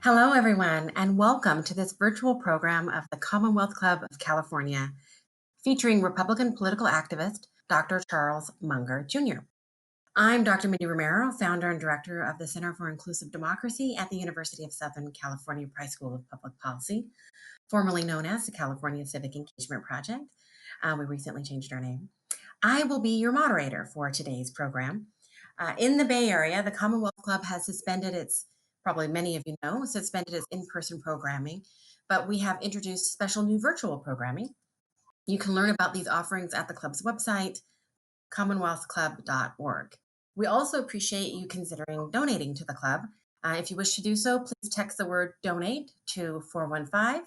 Hello, everyone, and welcome to this virtual program of the Commonwealth Club of California, featuring Republican political activist Dr. Charles Munger Jr. I'm Dr. Mindy Romero, founder and director of the Center for Inclusive Democracy at the University of Southern California Price School of Public Policy, formerly known as the California Civic Engagement Project. We recently changed our name. I will be your moderator for today's program. In the Bay Area, the Commonwealth Club has suspended its, probably many of you know, suspended its in-person programming, but we have introduced special new virtual programming. You can learn about these offerings at the club's website, commonwealthclub.org. We also appreciate you considering donating to the club. If you wish to do so, please text the word donate to 415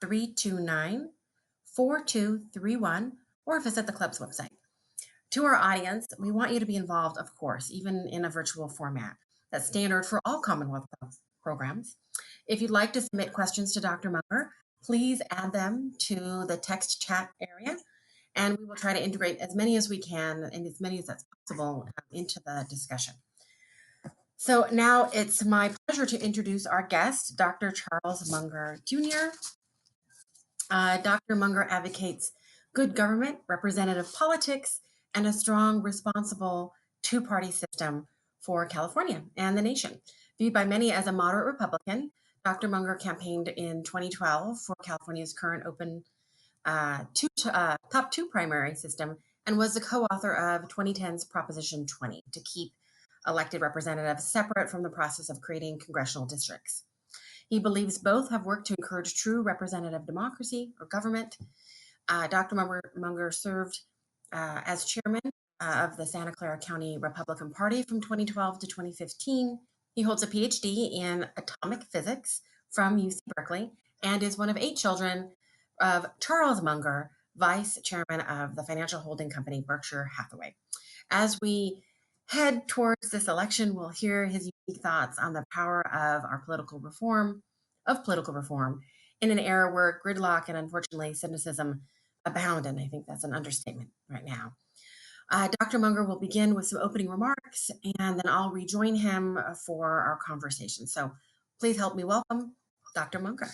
329 4231 or visit the club's website. To our audience, we want you to be involved, of course, even in a virtual format. That's standard for all Commonwealth programs. If you'd like to submit questions to Dr. Munger, please add them to the text chat area, and we will try to integrate as many as we can and as many as that's possible into the discussion. So now it's my pleasure to introduce our guest, Dr. Charles Munger Jr. Dr. Munger advocates good government, representative politics, and a strong, responsible two-party system for California and the nation. Viewed by many as a moderate Republican, Dr. Munger campaigned in 2012 for California's current open top two primary system and was the co-author of 2010's Proposition 20 to keep elected representatives separate from the process of creating congressional districts. He believes both have worked to encourage true representative democracy or government. Dr. Munger served as chairman of the Santa Clara County Republican Party from 2012 to 2015. He holds a PhD in atomic physics from UC Berkeley and is one of 8 children of Charles Munger, vice chairman of the financial holding company Berkshire Hathaway. As we head towards this election, we'll hear his unique thoughts on the power of political reform in an era where gridlock and unfortunately cynicism abound, and I think that's an understatement right now. Dr. Munger will begin with some opening remarks, and then I'll rejoin him for our conversation. So please help me welcome Dr. Munger.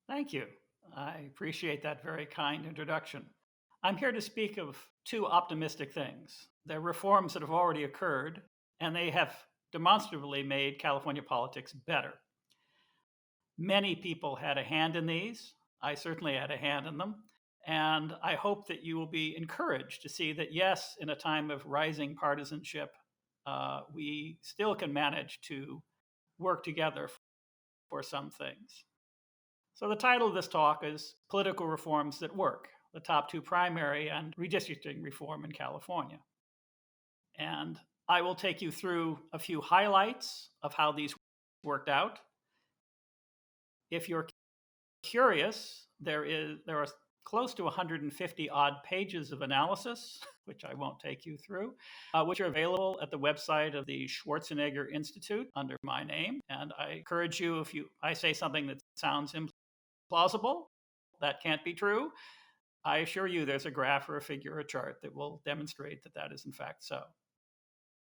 Thank you. I appreciate that very kind introduction. I'm here to speak of 2 optimistic things. They're reforms that have already occurred, and they have demonstrably made California politics better. Many people had a hand in these. I certainly had a hand in them. And I hope that you will be encouraged to see that, yes, in a time of rising partisanship, we still can manage to work together for some things. So the title of this talk is Political Reforms That Work, the top 2 primary and redistricting reform in California. And I will take you through a few highlights of how these worked out. If you're curious, there are close to 150 odd pages of analysis, which I won't take you through, which are available at the website of the Schwarzenegger Institute under my name. And I encourage you, if I say something that sounds implausible, that can't be true, I assure you there's a graph or a figure or a chart that will demonstrate that that is in fact so.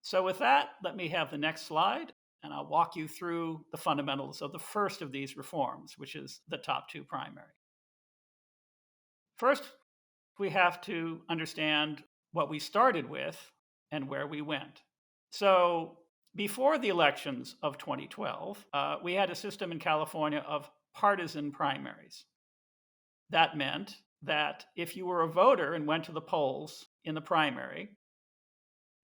So with that, let me have the next slide, and I'll walk you through the fundamentals of the first of these reforms, which is the top 2 primary. First, we have to understand what we started with and where we went. So before the elections of 2012, we had a system in California of partisan primaries. That meant that if you were a voter and went to the polls in the primary,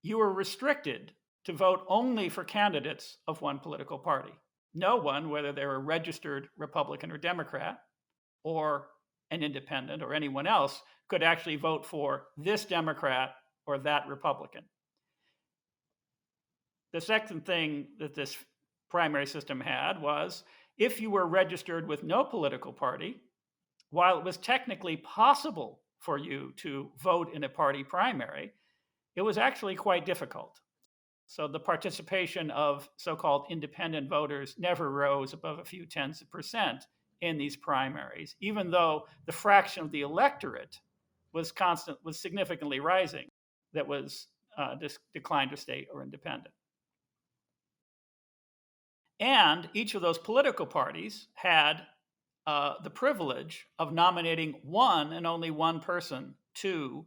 you were restricted to vote only for candidates of one political party. No one, whether they're a registered Republican or Democrat or an independent or anyone else, could actually vote for this Democrat or that Republican. The second thing that this primary system had was if you were registered with no political party, while it was technically possible for you to vote in a party primary, it was actually quite difficult. So the participation of so-called independent voters never rose above a few tenths of percent in these primaries, even though the fraction of the electorate was significantly rising that was declined to state or independent. And each of those political parties had the privilege of nominating one and only one person to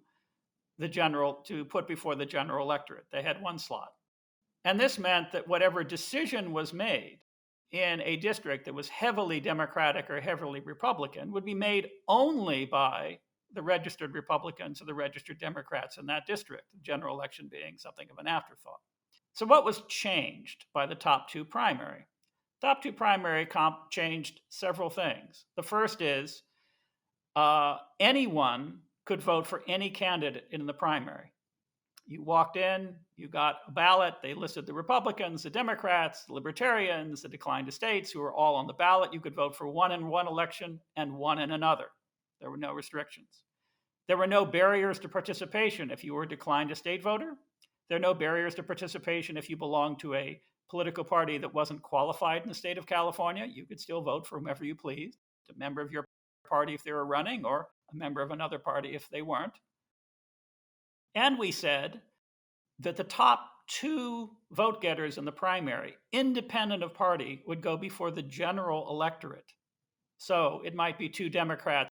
put before the general electorate. They had one slot. And this meant that whatever decision was made in a district that was heavily Democratic or heavily Republican would be made only by the registered Republicans or the registered Democrats in that district, the general election being something of an afterthought. So what was changed by the top two primary? Top two primary changed several things. The first is anyone could vote for any candidate in the primary. You walked in, you got a ballot, they listed the Republicans, the Democrats, the Libertarians, the declined estates who were all on the ballot. You could vote for one in one election and one in another. There were no restrictions. There were no barriers to participation if you were a declined estate voter. There are no barriers to participation if you belonged to a political party that wasn't qualified in the state of California. You could still vote for whomever you pleased, a member of your party if they were running, or a member of another party if they weren't. And we said that the top two vote getters in the primary, independent of party, would go before the general electorate. So it might be two Democrats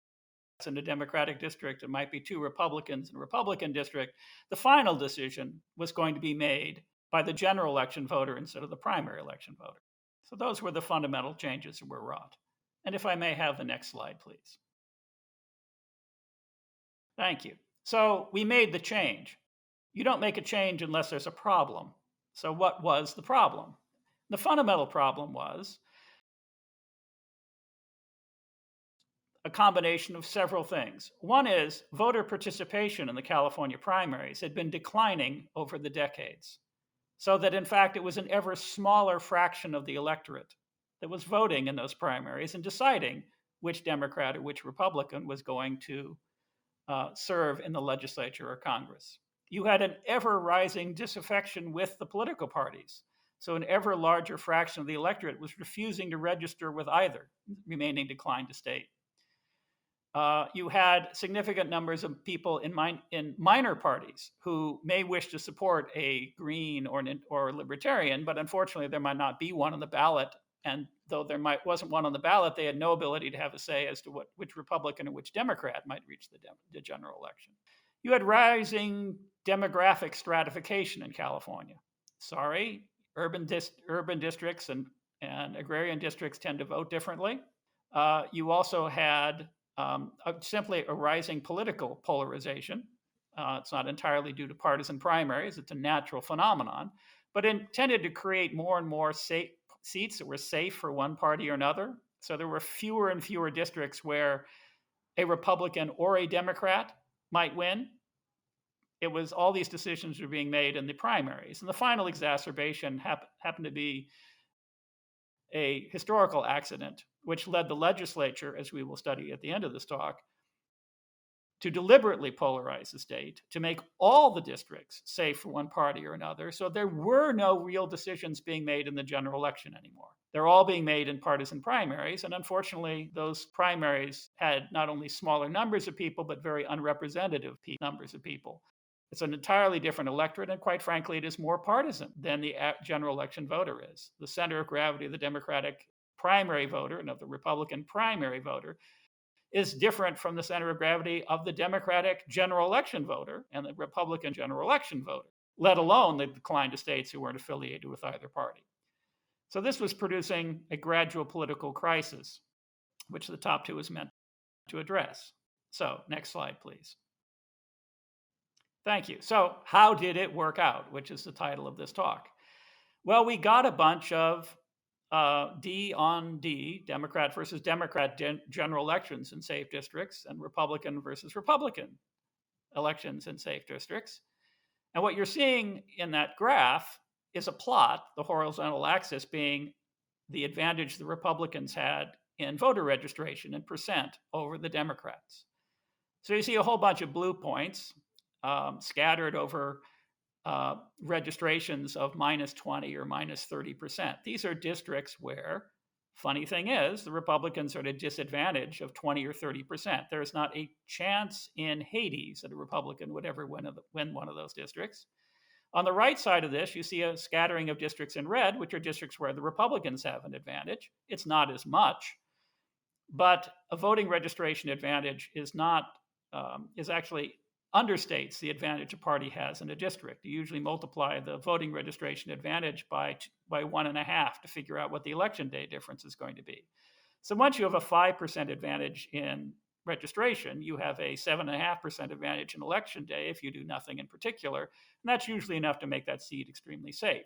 in a Democratic district, it might be two Republicans in a Republican district. The final decision was going to be made by the general election voter instead of the primary election voter. So those were the fundamental changes that were wrought. And if I may have the next slide, please. Thank you. So we made the change. You don't make a change unless there's a problem. So what was the problem? The fundamental problem was a combination of several things. One is voter participation in the California primaries had been declining over the decades, so that in fact it was an ever smaller fraction of the electorate that was voting in those primaries and deciding which Democrat or which Republican was going to serve in the legislature or Congress. You had an ever-rising disaffection with the political parties. So an ever larger fraction of the electorate was refusing to register with either, remaining declined to state. You had significant numbers of people in minor parties who may wish to support a Green or a Libertarian, but unfortunately there might not be one on the ballot. And though there wasn't one on the ballot, they had no ability to have a say as to which Republican or which Democrat might reach the general election. You had rising demographic stratification in California. Sorry, urban districts and agrarian districts tend to vote differently. You also had simply a rising political polarization. It's not entirely due to partisan primaries, it's a natural phenomenon, but intended to create more and more seats that were safe for one party or another. So there were fewer and fewer districts where a Republican or a Democrat might win. It was all these decisions were being made in the primaries. And the final exacerbation happened to be a historical accident, which led the legislature, as we will study at the end of this talk, to deliberately polarize the state, to make all the districts safe for one party or another. So there were no real decisions being made in the general election anymore. They're all being made in partisan primaries. And unfortunately, those primaries had not only smaller numbers of people, but very unrepresentative numbers of people. It's an entirely different electorate, and quite frankly, it is more partisan than the general election voter is. The center of gravity of the Democratic primary voter and of the Republican primary voter is different from the center of gravity of the Democratic general election voter and the Republican general election voter, let alone the declined estates who weren't affiliated with either party. So this was producing a gradual political crisis, which the top two was meant to address. So next slide, please. Thank you. So how did it work out, which is the title of this talk? Well, we got a bunch of D on D, Democrat versus Democrat general elections in safe districts and Republican versus Republican elections in safe districts. And what you're seeing in that graph is a plot, the horizontal axis being the advantage the Republicans had in voter registration in percent over the Democrats. So you see a whole bunch of blue points scattered over registrations of minus 20 or minus 30%. These are districts where, funny thing is, the Republicans are at a disadvantage of 20 or 30%. There is not a chance in Hades that a Republican would ever win one of those districts. On the right side of this, you see a scattering of districts in red, which are districts where the Republicans have an advantage. It's not as much, but a voting registration advantage is actually understates the advantage a party has in a district. You usually multiply the voting registration advantage by 1.5 to figure out what the election day difference is going to be. So once you have a 5% advantage in registration, you have a 7.5% advantage in election day if you do nothing in particular. And that's usually enough to make that seat extremely safe.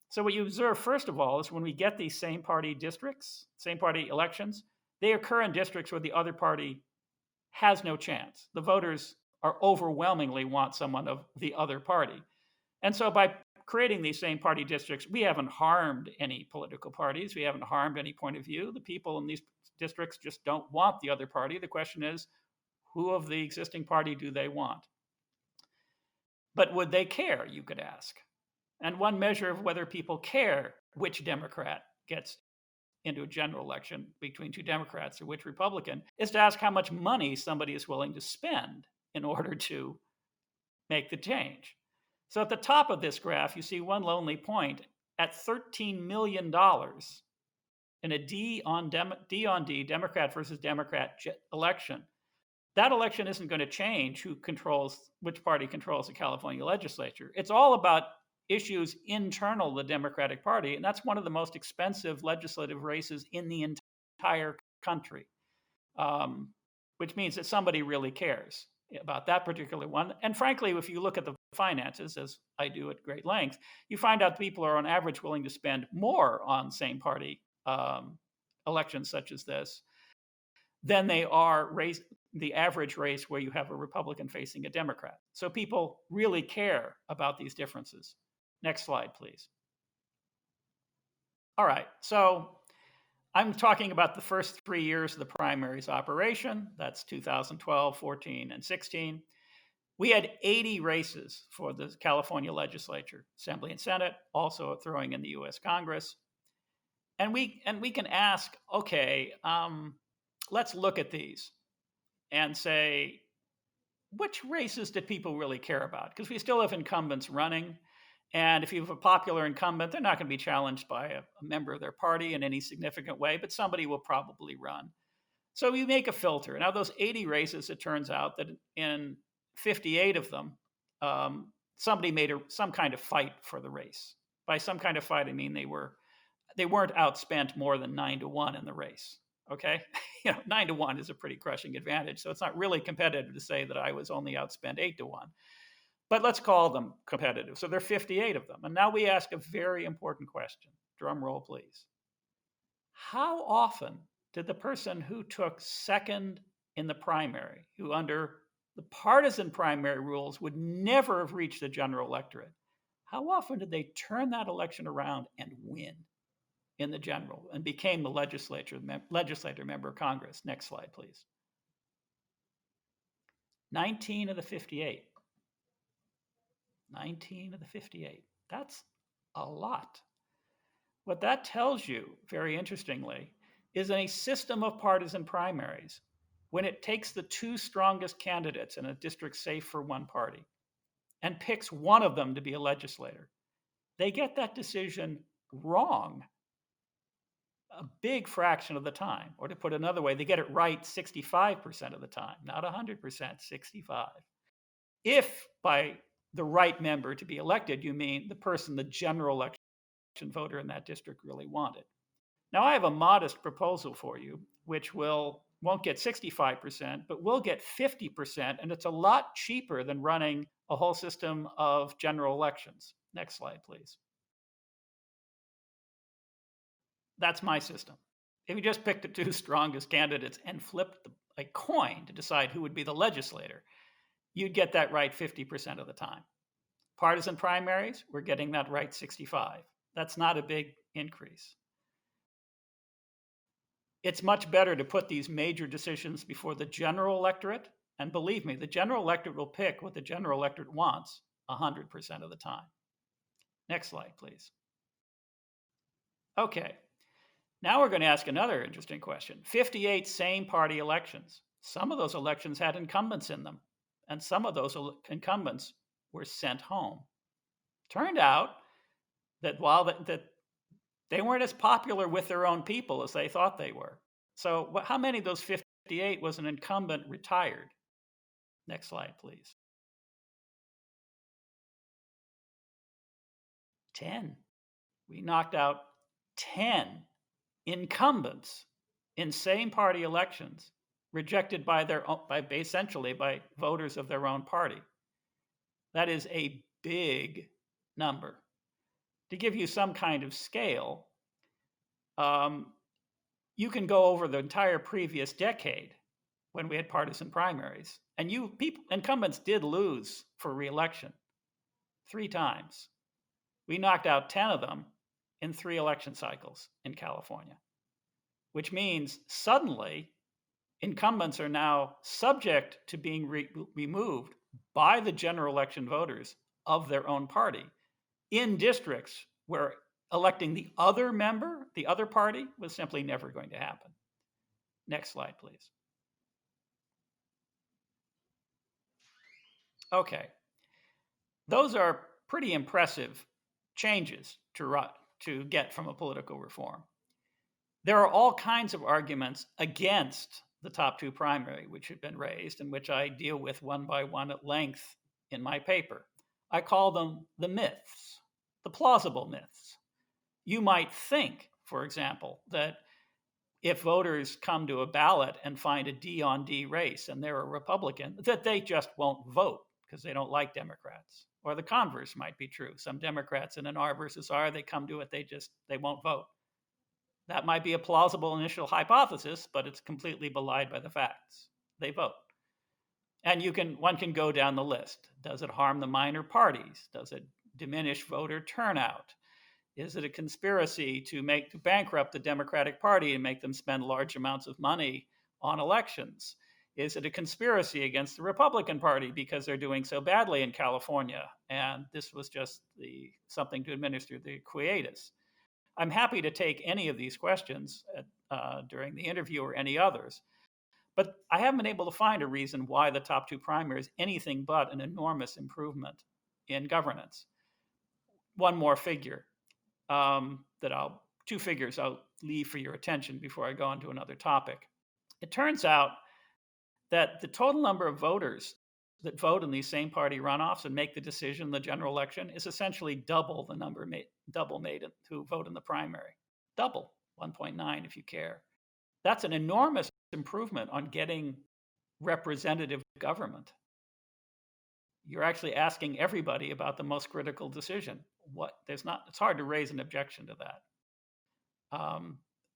So what you observe, first of all, is when we get these same party districts, same party elections, they occur in districts where the other party has no chance. The voters are overwhelmingly want someone of the other party. And so by creating these same party districts, we haven't harmed any political parties. We haven't harmed any point of view. The people in these districts just don't want the other party. The question is, who of the existing party do they want? But would they care, you could ask. And one measure of whether people care which Democrat gets into a general election between two Democrats or which Republican is to ask how much money somebody is willing to spend in order to make the change. So at the top of this graph, you see one lonely point at $13 million in a D on D, Democrat versus Democrat election. That election isn't going to change which party controls the California legislature. It's all about issues internal to the Democratic Party, and that's one of the most expensive legislative races in the entire country, which means that somebody really cares about that particular one. And frankly, if you look at the finances, as I do at great length, you find out people are on average willing to spend more on same party elections such as this than they are the average race where you have a Republican facing a Democrat. So people really care about these differences. Next slide, please. All right, so I'm talking about the first 3 years of the primaries operation. That's 2012, 14, and 16. We had 80 races for the California legislature, Assembly and Senate, also throwing in the US Congress. And we can ask, okay, let's look at these and say, which races did people really care about? Because we still have incumbents running. And if you have a popular incumbent, they're not going to be challenged by a member of their party in any significant way, but somebody will probably run. So you make a filter. Now, those 80 races, it turns out that in 58 of them, somebody made some kind of fight for the race. By some kind of fight, I mean they weren't outspent more than 9-1 in the race. Okay, 9-1 is a pretty crushing advantage. So it's not really competitive to say that I was only outspent 8-1. But let's call them competitive. So there are 58 of them. And now we ask a very important question. Drum roll, please. How often did the person who took second in the primary, who under the partisan primary rules would never have reached the general electorate, how often did they turn that election around and win in the general and became the legislator member of Congress? Next slide, please. 19 of the 58. 19 of the 58. That's a lot. What that tells you, very interestingly, is in a system of partisan primaries, when it takes the two strongest candidates in a district safe for one party and picks one of them to be a legislator, they get that decision wrong a big fraction of the time. Or to put it another way, they get it right 65% of the time, not 100%, 65. If by the right member to be elected, you mean the person the general election voter in that district really wanted. Now, I have a modest proposal for you, which won't get 65%, but will get 50%, and it's a lot cheaper than running a whole system of general elections. Next slide, please. That's my system. If you just picked the two strongest candidates and flipped a coin to decide who would be the legislator, you'd get that right 50% of the time. Partisan primaries, we're getting that right 65. That's not a big increase. It's much better to put these major decisions before the general electorate. And believe me, the general electorate will pick what the general electorate wants 100% of the time. Next slide, please. Okay, now we're going to ask another interesting question. 58 same party elections. Some of those elections had incumbents in them, and some of those incumbents were sent home. Turned out that while that they weren't as popular with their own people as they thought they were. So how many of those 58 was an incumbent retired? Next slide, please. 10. We knocked out 10 incumbents in same party elections, rejected by essentially by voters of their own party. That is a big number. To give you some kind of scale, you can go over the entire previous decade when we had partisan primaries, and incumbents did lose for re-election 3 times. We knocked out 10 of them in 3 election cycles in California, which means suddenly incumbents are now subject to being removed by the general election voters of their own party in districts where electing the other member, the other party, was simply never going to happen. Next slide, please. Okay. Those are pretty impressive changes to get from a political reform. There are all kinds of arguments against the top 2 primary, which have been raised and which I deal with one by one at length in my paper. I call them the myths, the plausible myths. You might think, for example, that if voters come to a ballot and find a D-on-D race and they're a Republican, that they just won't vote because they don't like Democrats. Or the converse might be true. Some Democrats in an R versus R, they come to it, they won't vote. That might be a plausible initial hypothesis, but it's completely belied by the facts. They vote. And one can go down the list. Does it harm the minor parties? Does it diminish voter turnout? Is it a conspiracy to bankrupt the Democratic Party and make them spend large amounts of money on elections? Is it a conspiracy against the Republican Party because they're doing so badly in California and this was just something to administer the quietus? I'm happy to take any of these questions during the interview or any others, but I haven't been able to find a reason why the top 2 primary is anything but an enormous improvement in governance. One more figure. 2 figures I'll leave for your attention before I go on to another topic. It turns out that the total number of voters that vote in these same party runoffs and make the decision in the general election is essentially double the number made who vote in the primary. Double, 1.9 if you care. That's an enormous improvement on getting representative government. You're actually asking everybody about the most critical decision. It's hard to raise an objection to that.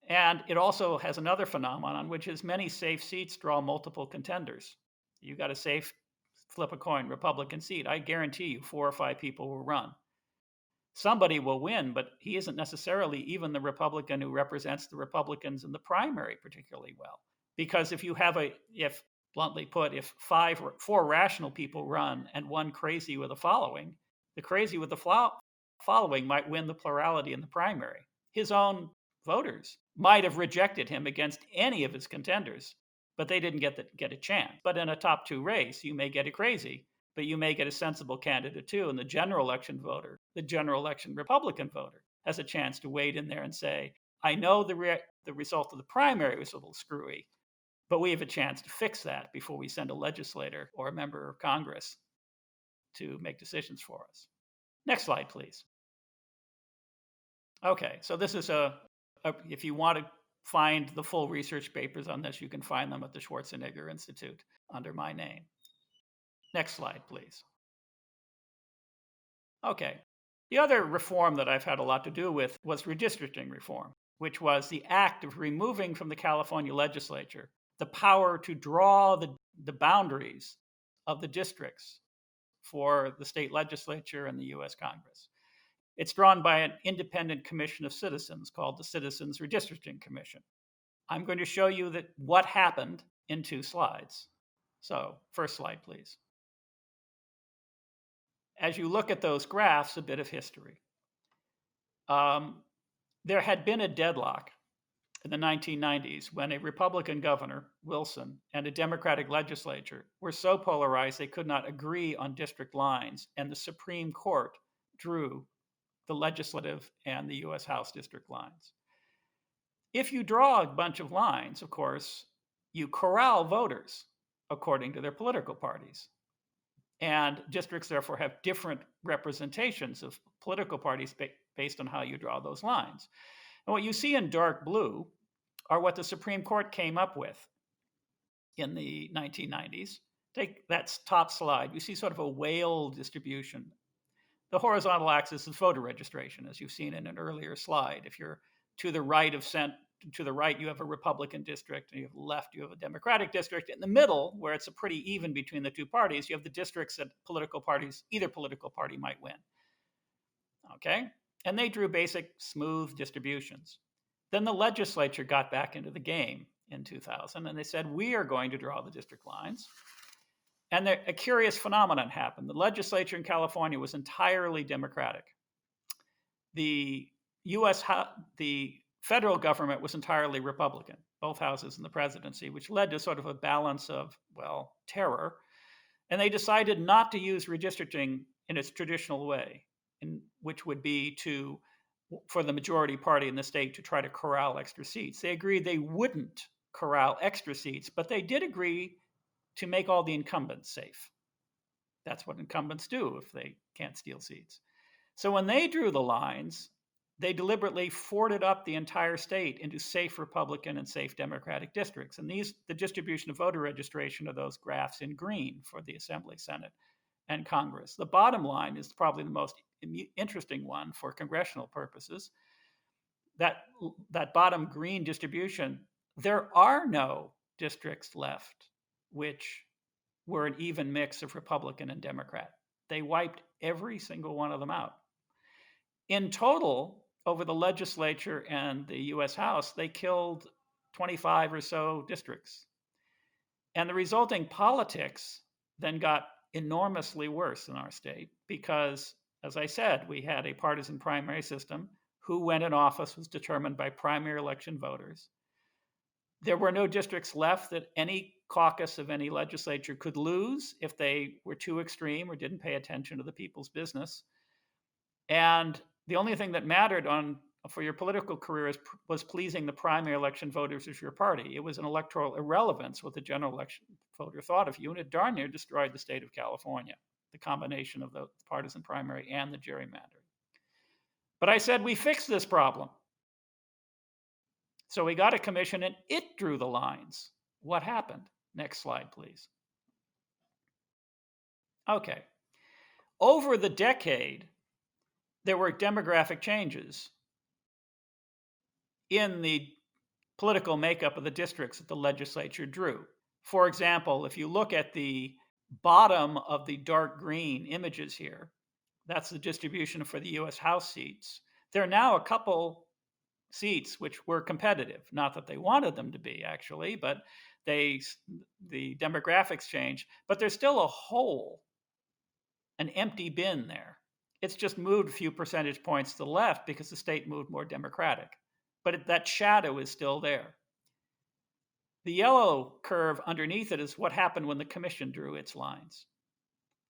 And it also has another phenomenon, which is many safe seats draw multiple contenders. You got a safe flip a coin Republican seat. I guarantee you 4 or 5 people will run. Somebody will win, but he isn't necessarily even the Republican who represents the Republicans in the primary particularly well. Because if bluntly put, if 4 rational people run and 1 crazy with a following, the crazy with the following might win the plurality in the primary. His own voters might have rejected him against any of his contenders, but they didn't get a chance. But in a top 2 race, you may get a crazy, but you may get a sensible candidate too. And the general election voter, the general election Republican voter, has a chance to wade in there and say, I know the result of the primary was a little screwy, but we have a chance to fix that before we send a legislator or a member of Congress to make decisions for us. Next slide, please. Okay, so this is if you want to find the full research papers on this, you can find them at the Schwarzenegger Institute under my name. Next slide, please. Okay, the other reform that I've had a lot to do with was redistricting reform, which was the act of removing from the California legislature the power to draw the boundaries of the districts for the state legislature and the US Congress. It's drawn by an independent commission of citizens called the Citizens Redistricting Commission. I'm going to show you what happened in 2 slides. So, first slide, please. As you look at those graphs, a bit of history. There had been a deadlock in the 1990s when a Republican governor, Wilson, and a Democratic legislature were so polarized they could not agree on district lines, and the Supreme Court drew the legislative and the US House district lines. If you draw a bunch of lines, of course, you corral voters according to their political parties. And districts, therefore, have different representations of political parties based on how you draw those lines. And what you see in dark blue are what the Supreme Court came up with in the 1990s. Take that top slide. You see sort of a whale distribution. The horizontal axis is voter registration, as you've seen in an earlier slide. If you're to the right to the right, you have a Republican district, and you have left, you have a Democratic district. In the middle, where it's a pretty even between the two parties, you have the districts that either political party might win. Okay? And they drew basic smooth distributions. Then the legislature got back into the game in 2000, and they said, we are going to draw the district lines. And a curious phenomenon happened. The legislature in California was entirely Democratic. The federal government was entirely Republican, both houses and the presidency, which led to sort of a balance of, well, terror. And they decided not to use redistricting in its traditional way, which would be for the majority party in the state to try to corral extra seats. They agreed they wouldn't corral extra seats, but they did agree to make all the incumbents safe. That's what incumbents do if they can't steal seats. So when they drew the lines, they deliberately forted up the entire state into safe Republican and safe Democratic districts. And the distribution of voter registration are those graphs in green for the Assembly, Senate, and Congress. The bottom line is probably the most interesting one for congressional purposes. That bottom green distribution, there are no districts left which were an even mix of Republican and Democrat. They wiped every single one of them out. In total, over the legislature and the US House, they killed 25 or so districts. And the resulting politics then got enormously worse in our state because, as I said, we had a partisan primary system. Who went in office was determined by primary election voters. There were no districts left that any caucus of any legislature could lose if they were too extreme or didn't pay attention to the people's business. And the only thing that mattered for your political career was pleasing the primary election voters of your party. It was an electoral irrelevance what the general election voter thought of you, and it darn near destroyed the state of California, the combination of the partisan primary and the gerrymandering. But I said, we fixed this problem. So we got a commission and it drew the lines. What happened? Next slide, please. Okay. Over the decade, there were demographic changes in the political makeup of the districts that the legislature drew. For example, if you look at the bottom of the dark green images here, that's the distribution for the US House seats. There are now a couple seats which were competitive. Not that they wanted them to be, actually, but the demographics changed. But there's still a hole, an empty bin there. It's just moved a few percentage points to the left because the state moved more Democratic. But that shadow is still there. The yellow curve underneath it is what happened when the commission drew its lines.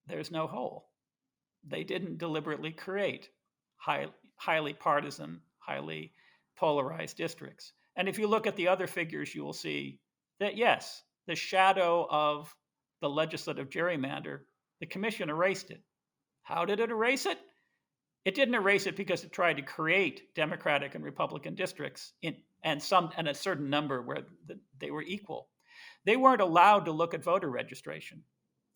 There's no hole. They didn't deliberately create highly partisan, highly polarized districts. And if you look at the other figures, you will see that, yes, the shadow of the legislative gerrymander, the commission erased it. How did it erase it? It didn't erase it because it tried to create Democratic and Republican districts and a certain number where they were equal. They weren't allowed to look at voter registration.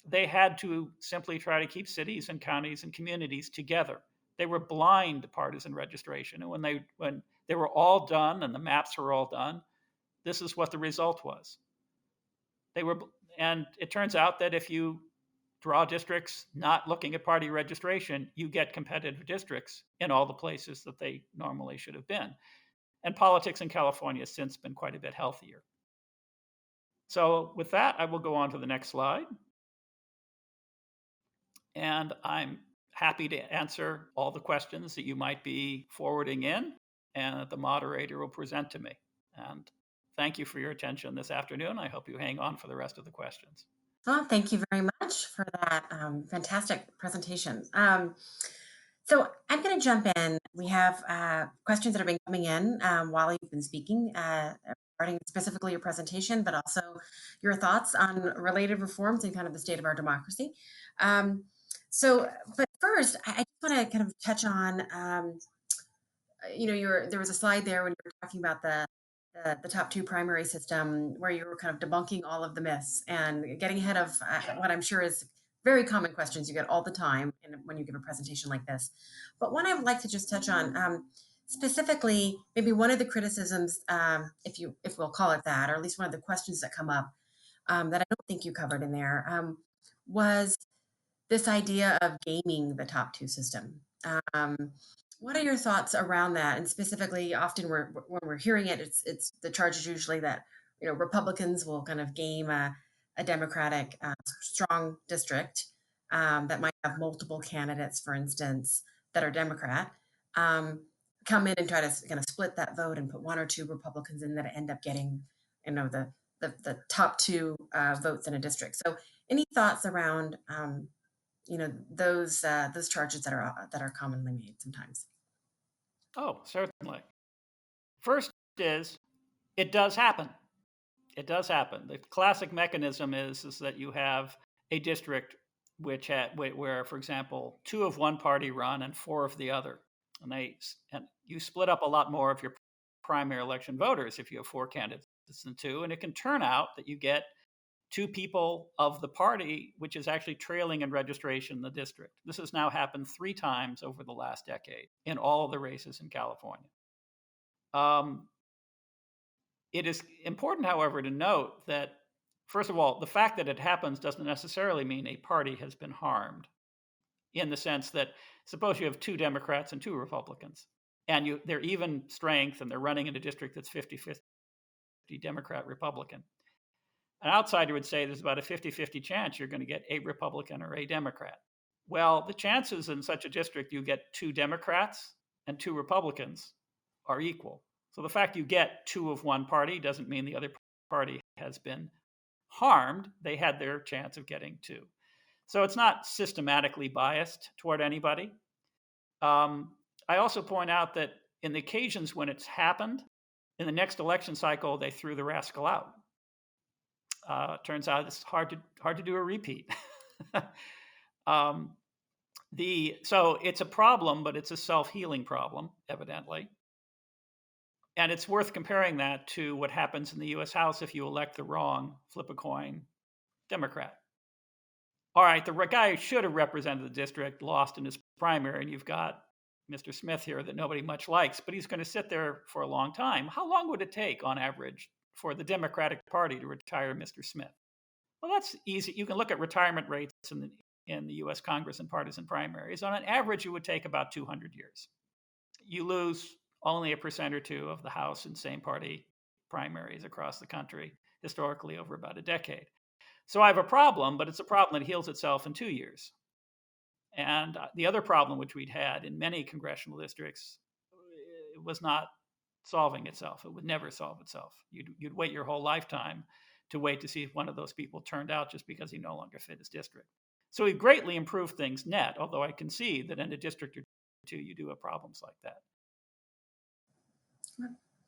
They had to simply try to keep cities and counties and communities together. They were blind to partisan registration. And when they were all done and the maps were all done, this is what the result was. And it turns out that if you draw districts not looking at party registration, you get competitive districts in all the places that they normally should have been. And politics in California has since been quite a bit healthier. So with that, I will go on to the next slide. And I'm happy to answer all the questions that you might be forwarding in and that the moderator will present to me. And thank you for your attention this afternoon. I hope you hang on for the rest of the questions. Well, thank you very much for that fantastic presentation. So I'm going to jump in. We have questions that have been coming in while you've been speaking, regarding specifically your presentation, but also your thoughts on related reforms and kind of the state of our democracy. Um, but first, I just want to kind of touch on, there was a slide there when you were talking about the top two primary system, where you were kind of debunking all of the myths and getting ahead of what I'm sure is very common questions you get all the time when you give a presentation like this. But one I would like to just touch on, specifically, maybe one of the criticisms, if we'll call it that, or at least one of the questions that come up, that I don't think you covered in there, was this idea of gaming the top two system. Um, what are your thoughts around that? And specifically, often when we're hearing it, it's the charge is usually that Republicans will kind of game a Democratic strong district that might have multiple candidates, for instance, that are Democrat. Um, Come in and try to kind of split that vote and put one or two Republicans in that end up getting, the top two votes in a district. So, any thoughts around those charges that are commonly made sometimes? Oh, certainly. First is it does happen. It does happen. The classic mechanism is that you have a district where, for example, two of one party run and four of the other, and you split up a lot more of your primary election voters if you have four candidates than two, and it can turn out that you get two people of the party which is actually trailing in registration in the district. This has now happened 3 times over the last decade in all of the races in California. Um, It is important, however, to note that, first of all, the fact that it happens doesn't necessarily mean a party has been harmed, in the sense that suppose you have two Democrats and two Republicans, and they're even strength and they're running in a district that's 50-50 Democrat Republican. An outsider would say there's about a 50-50 chance you're going to get a Republican or a Democrat. Well, the chances in such a district you get two Democrats and two Republicans are equal. So the fact you get two of one party doesn't mean the other party has been harmed. They had their chance of getting two. So it's not systematically biased toward anybody. I also point out that in the occasions when it's happened, in the next election cycle, they threw the rascal out. Turns out it's hard to do a repeat. So it's a problem, but it's a self-healing problem, evidently. And it's worth comparing that to what happens in the US House if you elect the wrong flip a coin Democrat. All right, the guy who should have represented the district lost in his primary, and you've got Mr. Smith here that nobody much likes, but he's going to sit there for a long time. How long would it take, on average, for the Democratic Party to retire Mr. Smith? Well, that's easy. You can look at retirement rates in the US Congress and partisan primaries. On an average, it would take about 200 years. You lose only 1% or 2% of the House in same party primaries across the country, historically over about a decade. So I have a problem, but it's a problem that heals itself in 2 years. And the other problem which we'd had in many congressional districts, it was not solving itself. It would never solve itself. You'd wait your whole lifetime to wait to see if one of those people turned out just because he no longer fit his district. So we greatly improved things net, although I concede that in a district or two, you do have problems like that.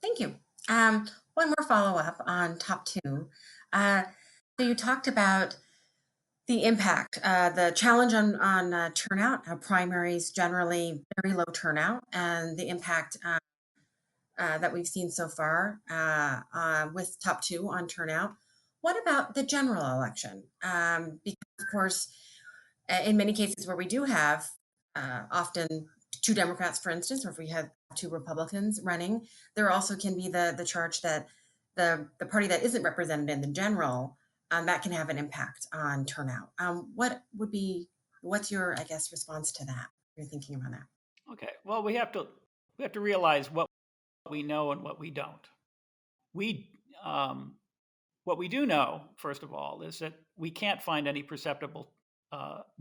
Thank you. One more follow-up on top two. So you talked about the impact, the challenge on turnout, primaries generally very low turnout, and the impact that we've seen so far with top two on turnout. What about the general election? Because, of course, in many cases where we do have often two Democrats, for instance, or if we have two Republicans running, there also can be the charge that the party that isn't represented in the general, that can have an impact on turnout. What's your, I guess, response to that? You're thinking about that. Okay. Well, we have to realize what we know and what we don't. What we do know, first of all, is that we can't find any perceptible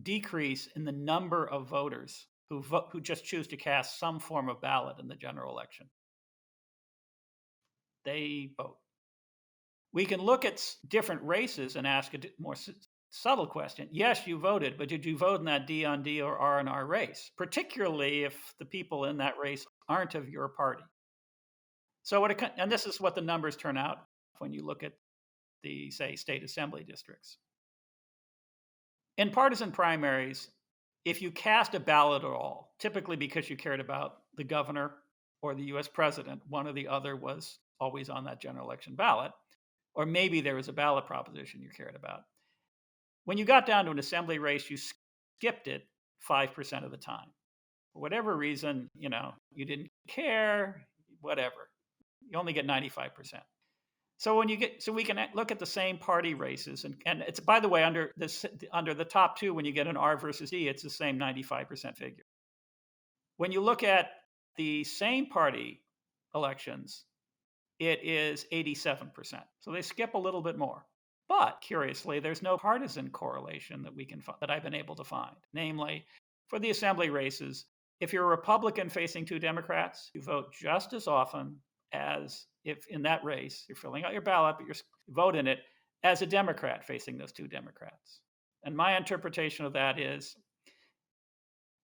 decrease in the number of voters who just choose to cast some form of ballot in the general election. They vote. We can look at different races and ask a more subtle question. Yes, you voted, but did you vote in that D on D or R on R race, particularly if the people in that race aren't of your party? So and this is what the numbers turn out when you look at the, say, state assembly districts. In partisan primaries, if you cast a ballot at all, typically because you cared about the governor or the US president, one or the other was always on that general election ballot, or maybe there was a ballot proposition you cared about. When you got down to an assembly race, you skipped it 5% of the time. For whatever reason, you didn't care, whatever. You only get 95%. So we can look at the same party races, and it's, by the way, under the top two, when you get an R versus D, it's the same 95% figure. When you look at the same party elections, it is 87%. So they skip a little bit more. But curiously, there's no partisan correlation that I've been able to find. Namely, for the assembly races, if you're a Republican facing two Democrats, you vote just as often as if in that race you're filling out your ballot, but you vote in it as a Democrat facing those two Democrats. And my interpretation of that is,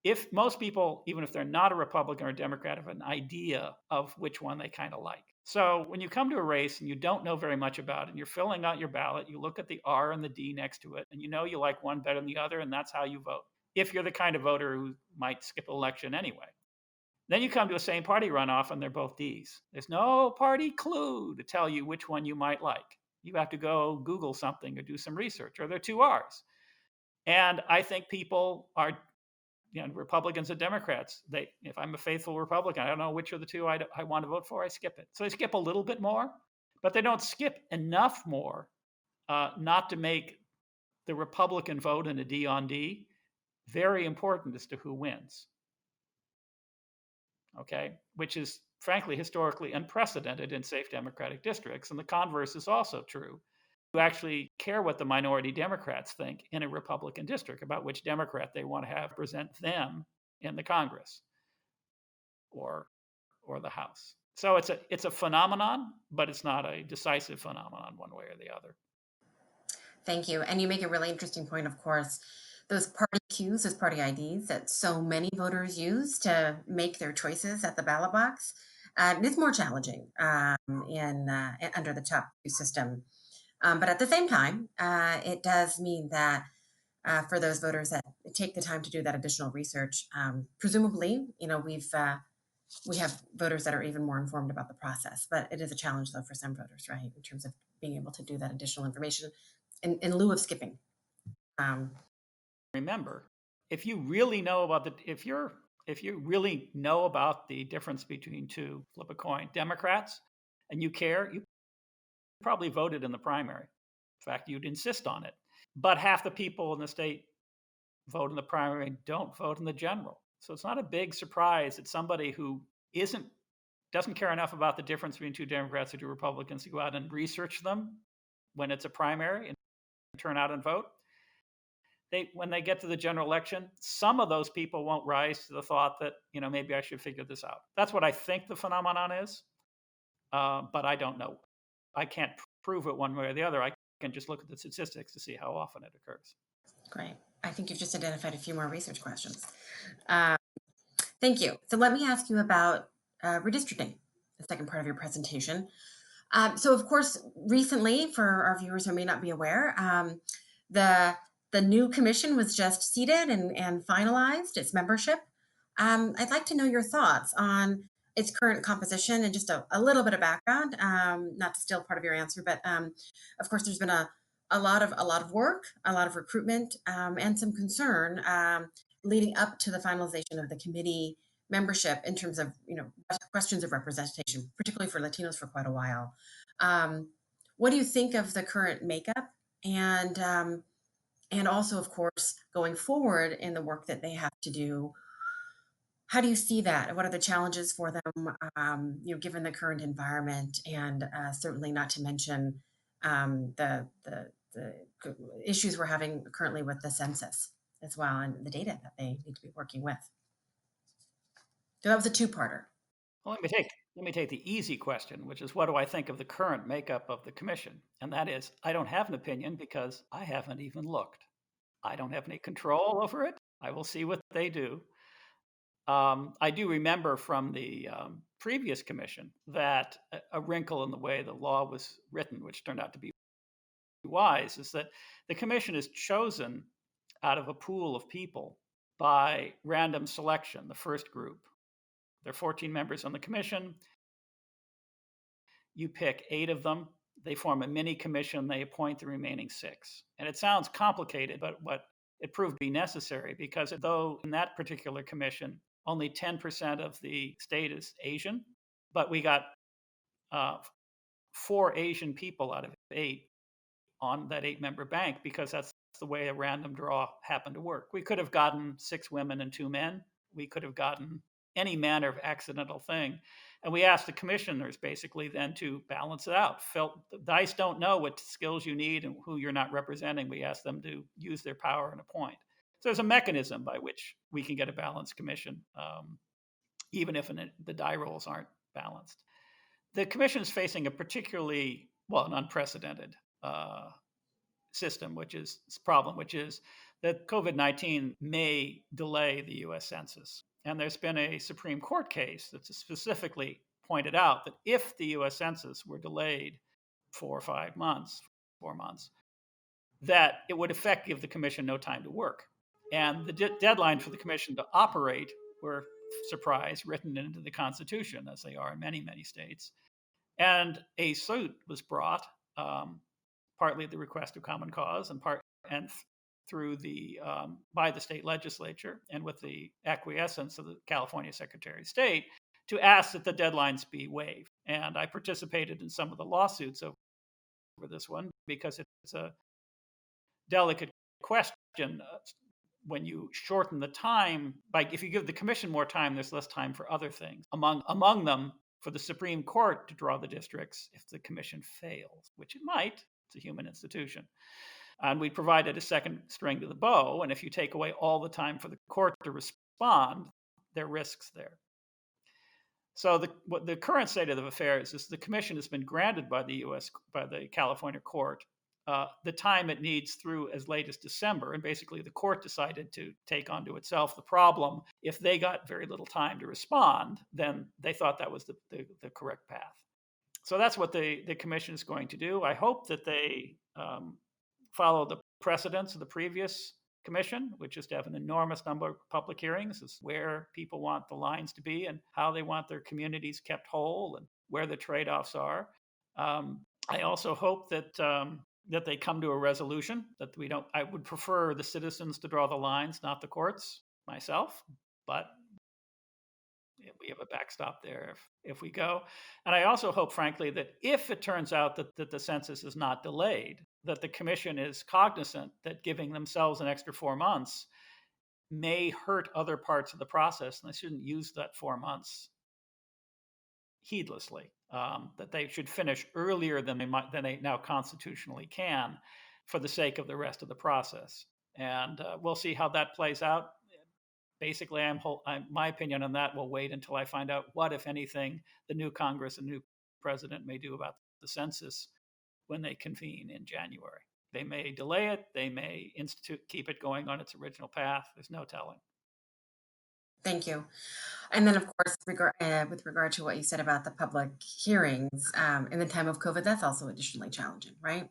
if most people, even if they're not a Republican or a Democrat, have an idea of which one they kind of like. So when you come to a race and you don't know very much about it, and you're filling out your ballot, you look at the R and the D next to it, and you know you like one better than the other, and that's how you vote, if you're the kind of voter who might skip an election anyway. Then you come to a same party runoff, and they're both Ds. There's no party clue to tell you which one you might like. You have to go Google something or do some research, or they're two Rs. And I think people are, Republicans and Democrats, if I'm a faithful Republican, I don't know which of the two I want to vote for, I skip it. So they skip a little bit more, but they don't skip enough more not to make the Republican vote in a D on D very important as to who wins. Okay, which is frankly historically unprecedented in safe Democratic districts. And the converse is also true. You actually care what the minority Democrats think in a Republican district about which Democrat they want to have present them in the Congress or the House. So it's a phenomenon, but it's not a decisive phenomenon one way or the other. Thank you. And you make a really interesting point, of course. Those party cues, those party IDs that so many voters use to make their choices at the ballot box, it's more challenging under the top two system. But at the same time, it does mean that for those voters that take the time to do that additional research, presumably, we have voters that are even more informed about the process. But it is a challenge, though, for some voters, right, in terms of being able to do that additional information in lieu of skipping. Remember, if you really know about if you really know about the difference between two, flip a coin, Democrats, and you care, you probably voted in the primary. In fact, you'd insist on it. But half the people in the state vote in the primary and don't vote in the general. So it's not a big surprise that somebody who doesn't care enough about the difference between two Democrats or two Republicans to go out and research them when it's a primary and turn out and vote. When they get to the general election, some of those people won't rise to the thought that, maybe I should figure this out. That's what I think the phenomenon is, but I don't know. I can't prove it one way or the other. I can just look at the statistics to see how often it occurs. Great. I think you've just identified a few more research questions. Thank you. So let me ask you about redistricting, the second part of your presentation. So, of course, recently, for our viewers who may not be aware, the new commission was just seated and finalized its membership. I'd like to know your thoughts on its current composition and just a little bit of background, not to steal part of your answer, but of course, there's been a lot of work, a lot of recruitment, and some concern leading up to the finalization of the committee membership in terms of questions of representation, particularly for Latinos for quite a while. What do you think of the current makeup, and also, of course, going forward in the work that they have to do? How do you see that? What are the challenges for them, given the current environment, and certainly not to mention the issues we're having currently with the census as well, and the data that they need to be working with? So that was a two-parter. Well, Let me take the easy question, which is what do I think of the current makeup of the commission? And that is, I don't have an opinion because I haven't even looked. I don't have any control over it. I will see what they do. I do remember from the previous commission that a wrinkle in the way the law was written, which turned out to be wise, is that the commission is chosen out of a pool of people by random selection, the first group. There are 14 members on the commission. You pick 8 of them. They form a mini commission. They appoint the remaining 6. And it sounds complicated, but what it proved to be necessary because though in that particular commission, only 10% of the state is Asian, but we got 4 Asian people out of 8 on that 8-member bank because that's the way a random draw happened to work. We could have gotten 6 women and 2 men. We could have gotten any manner of accidental thing. And we asked the commissioners basically then to balance it out. The dice don't know what skills you need and who you're not representing. We asked them to use their power and appoint. So there's a mechanism by which we can get a balanced commission, even if the die rolls aren't balanced. The commission is facing a particularly, an unprecedented problem, which is that COVID-19 may delay the US Census. And there's been a Supreme Court case that's specifically pointed out that if the US Census were delayed 4 months, that it would give the commission no time to work. And the deadline for the commission to operate were, surprise, written into the Constitution, as they are in many, many states. And a suit was brought, partly at the request of Common Cause and through by the state legislature and with the acquiescence of the California Secretary of State to ask that the deadlines be waived. And I participated in some of the lawsuits over this one because it's a delicate question. When you shorten the time, if you give the commission more time, there's less time for other things. Among them, for the Supreme Court to draw the districts if the commission fails, which it might. It's a human institution. And we provided a second string to the bow. And if you take away all the time for the court to respond, there are risks there. So the current state of affairs is the commission has been granted by the California court the time it needs through as late as December. And basically the court decided to take onto itself the problem. If they got very little time to respond, then they thought that was the correct path. So that's what the commission is going to do. I hope that they follow the precedents of the previous commission, which is to have an enormous number of public hearings. This is where people want the lines to be and how they want their communities kept whole and where the trade-offs are. I also hope that they come to a resolution that I would prefer the citizens to draw the lines, not the courts myself, but we have a backstop there if we go. And I also hope, frankly, that if it turns out that the census is not delayed, that the commission is cognizant that giving themselves an extra 4 months may hurt other parts of the process, and they shouldn't use that 4 months heedlessly. That they should finish earlier than they now constitutionally can, for the sake of the rest of the process. And we'll see how that plays out. Basically, my opinion on that will wait until I find out what, if anything, the new Congress and new president may do about the census when they convene in January. They may delay it. They may keep it going on its original path. There's no telling. Thank you. And then, of course, with regard to what you said about the public hearings in the time of COVID, that's also additionally challenging, right?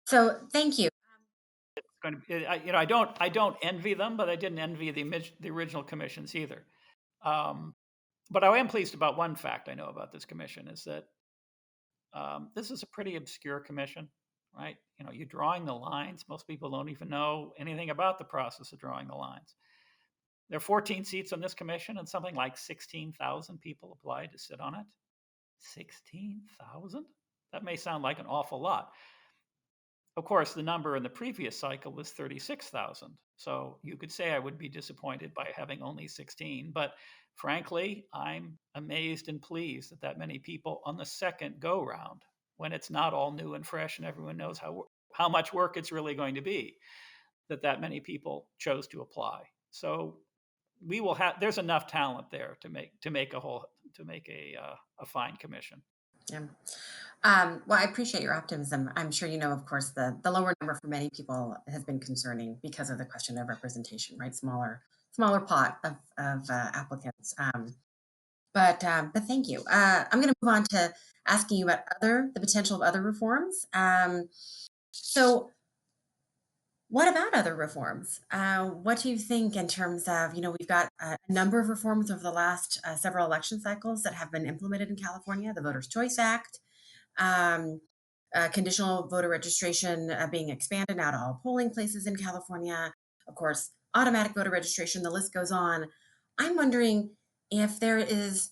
So thank you. It's going to be, I don't envy them, but I didn't envy the original commissions either. But I am pleased about one fact I know about this commission is that this is a pretty obscure commission, right? You're drawing the lines. Most people don't even know anything about the process of drawing the lines. There are 14 seats on this commission, and something like 16,000 people applied to sit on it. 16,000? That may sound like an awful lot. Of course, the number in the previous cycle was 36,000. So you could say I would be disappointed by having only 16. But frankly, I'm amazed and pleased that many people on the second go round, when it's not all new and fresh and everyone knows how much work it's really going to be, that many people chose to apply. So there's enough talent there to make a whole to make a fine commission. Yeah. Well, I appreciate your optimism. I'm sure you know, of course, the lower number for many people has been concerning because of the question of representation, right? Smaller pot of applicants. But thank you. I'm going to move on to asking you about the potential of other reforms. So, what about other reforms? What do you think in terms of, we've got a number of reforms over the last several election cycles that have been implemented in California, the Voters' Choice Act, um, conditional voter registration being expanded now to all polling places in California, of course, automatic voter registration, the list goes on. I'm wondering if there is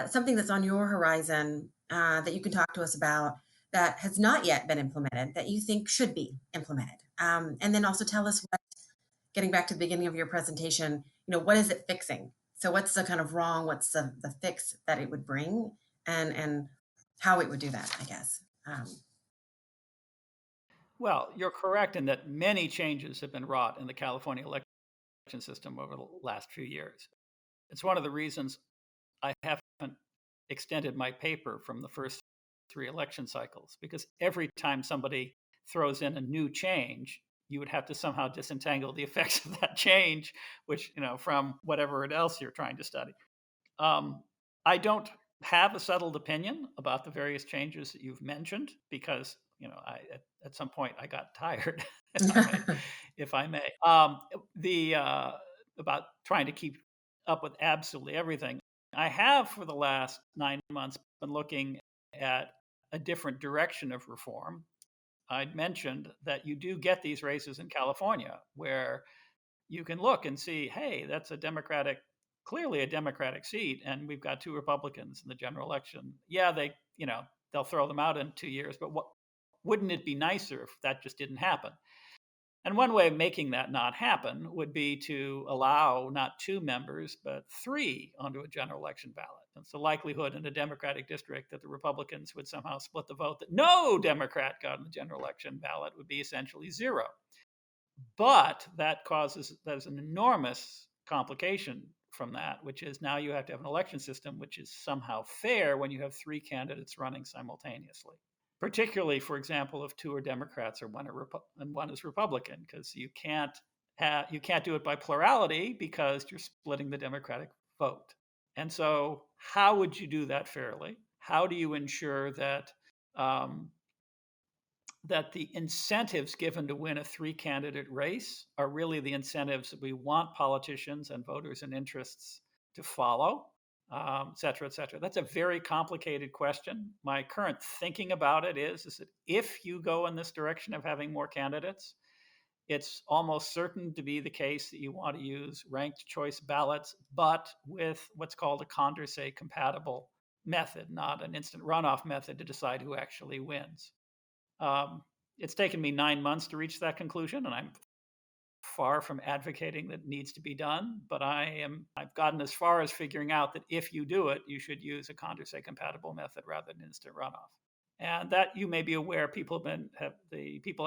something that's on your horizon that you can talk to us about that has not yet been implemented that you think should be implemented. And then also tell us getting back to the beginning of your presentation, what is it fixing? So what's the kind of wrong, what's the fix that it would bring and how it would do that, I guess. Well, you're correct in that many changes have been wrought in the California election system over the last few years. It's one of the reasons I haven't extended my paper from the first 3 election cycles, because every time somebody throws in a new change, you would have to somehow disentangle the effects of that change, which, from whatever else you're trying to study. I don't have a settled opinion about the various changes that you've mentioned because, at some point I got tired, if I may. About trying to keep up with absolutely everything. I have for the last 9 months been looking at a different direction of reform. I'd mentioned that you do get these races in California where you can look and see, hey, that's clearly a Democratic seat, and we've got 2 Republicans in the general election. Yeah, they'll throw them out in 2 years, but wouldn't it be nicer if that just didn't happen? And one way of making that not happen would be to allow not 2 members, but 3 onto a general election ballot. It's the likelihood in a Democratic district that the Republicans would somehow split the vote that no Democrat got on the general election ballot would be essentially 0. But there's an enormous complication from that, which is now you have to have an election system which is somehow fair when you have 3 candidates running simultaneously. Particularly, for example, if 2 are Democrats or one is Republican, because you can't do it by plurality because you're splitting the Democratic vote. And so, how would you do that fairly? How do you ensure that that the incentives given to win a 3-candidate race are really the incentives that we want politicians and voters and interests to follow, et cetera, et cetera? That's a very complicated question. My current thinking about it is that if you go in this direction of having more candidates, it's almost certain to be the case that you want to use ranked choice ballots, but with what's called a Condorcet compatible method, not an instant runoff method to decide who actually wins. It's taken me 9 months to reach that conclusion, and I'm far from advocating that it needs to be done, but I've gotten as far as figuring out that if you do it, you should use a Condorcet compatible method rather than instant runoff. And that, you may be aware, people